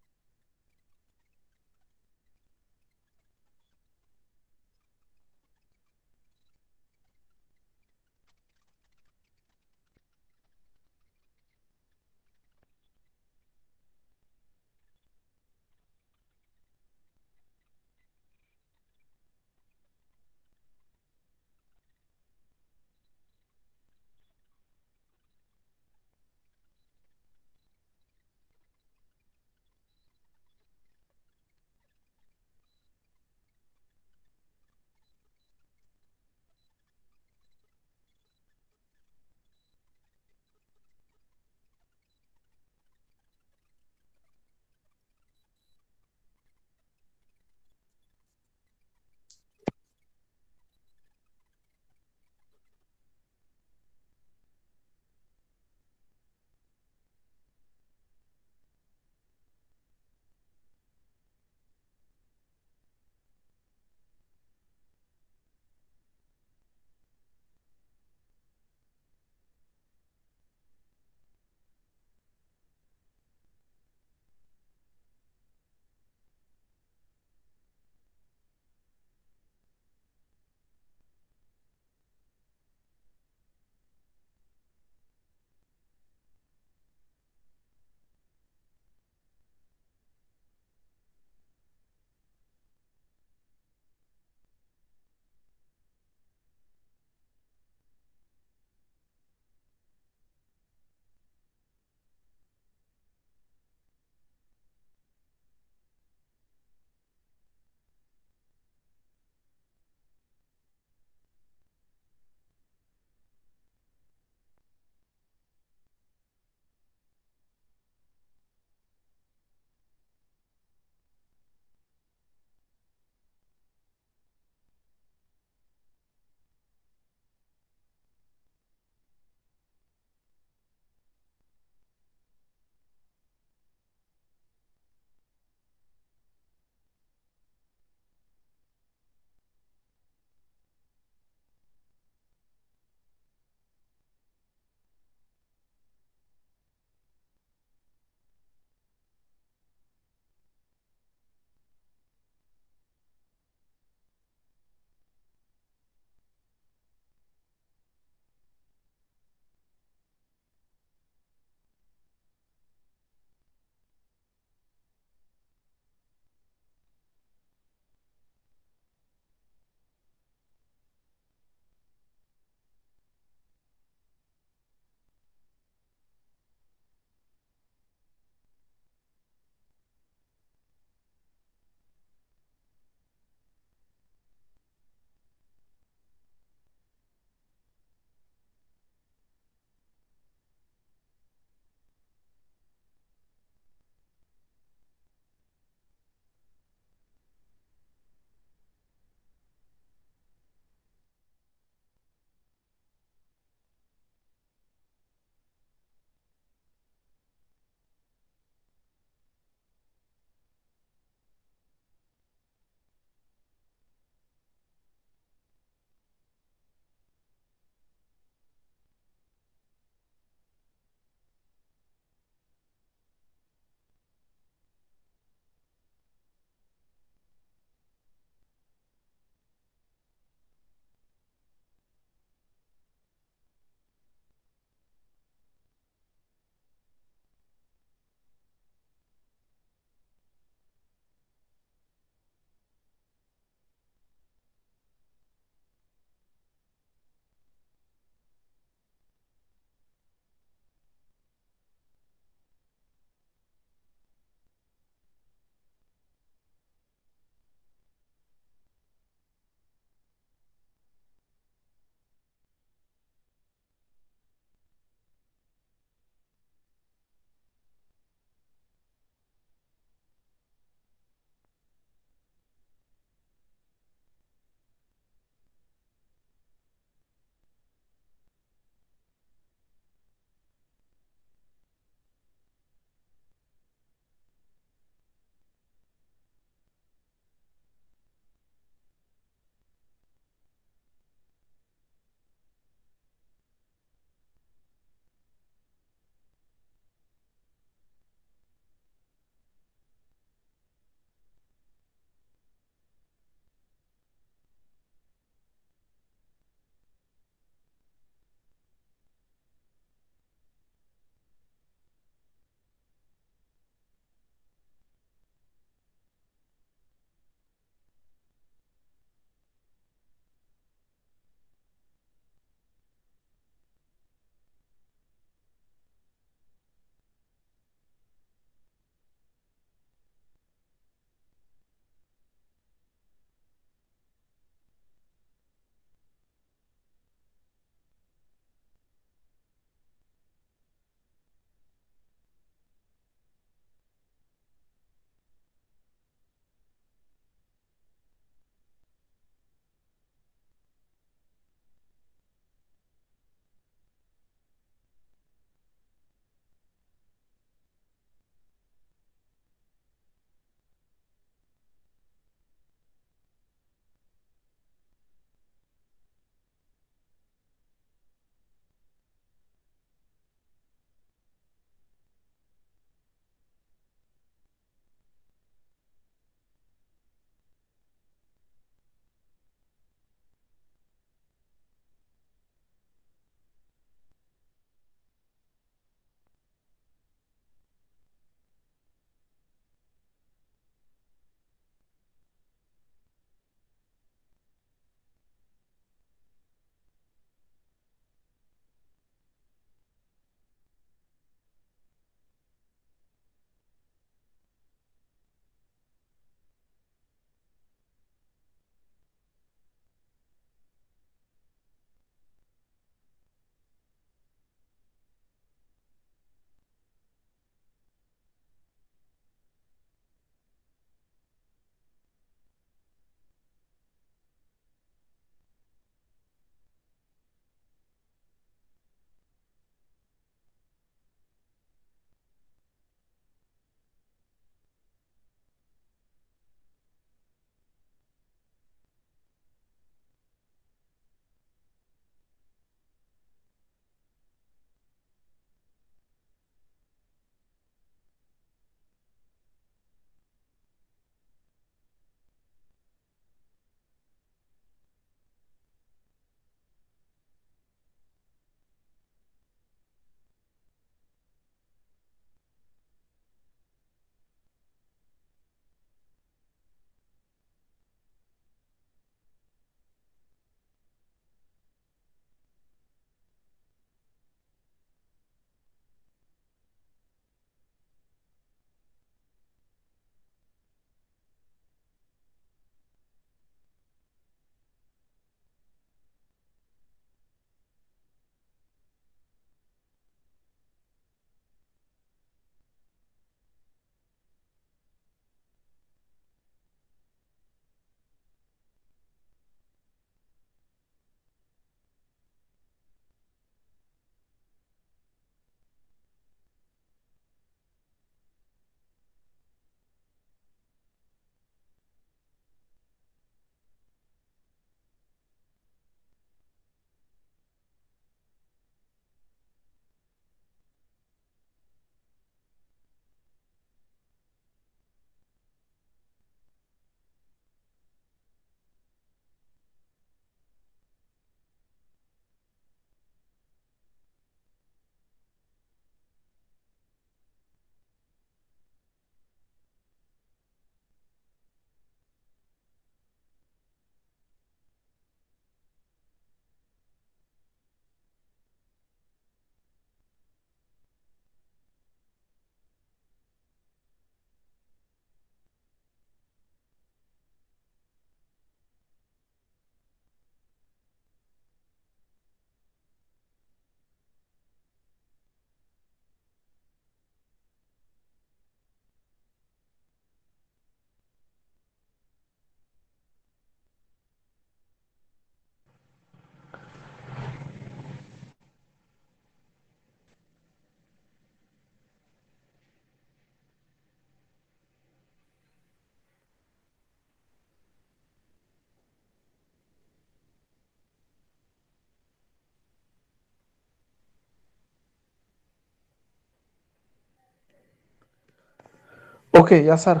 Okay, yeah, sir.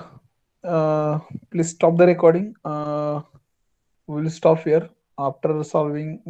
Please stop the recording. We'll stop here after solving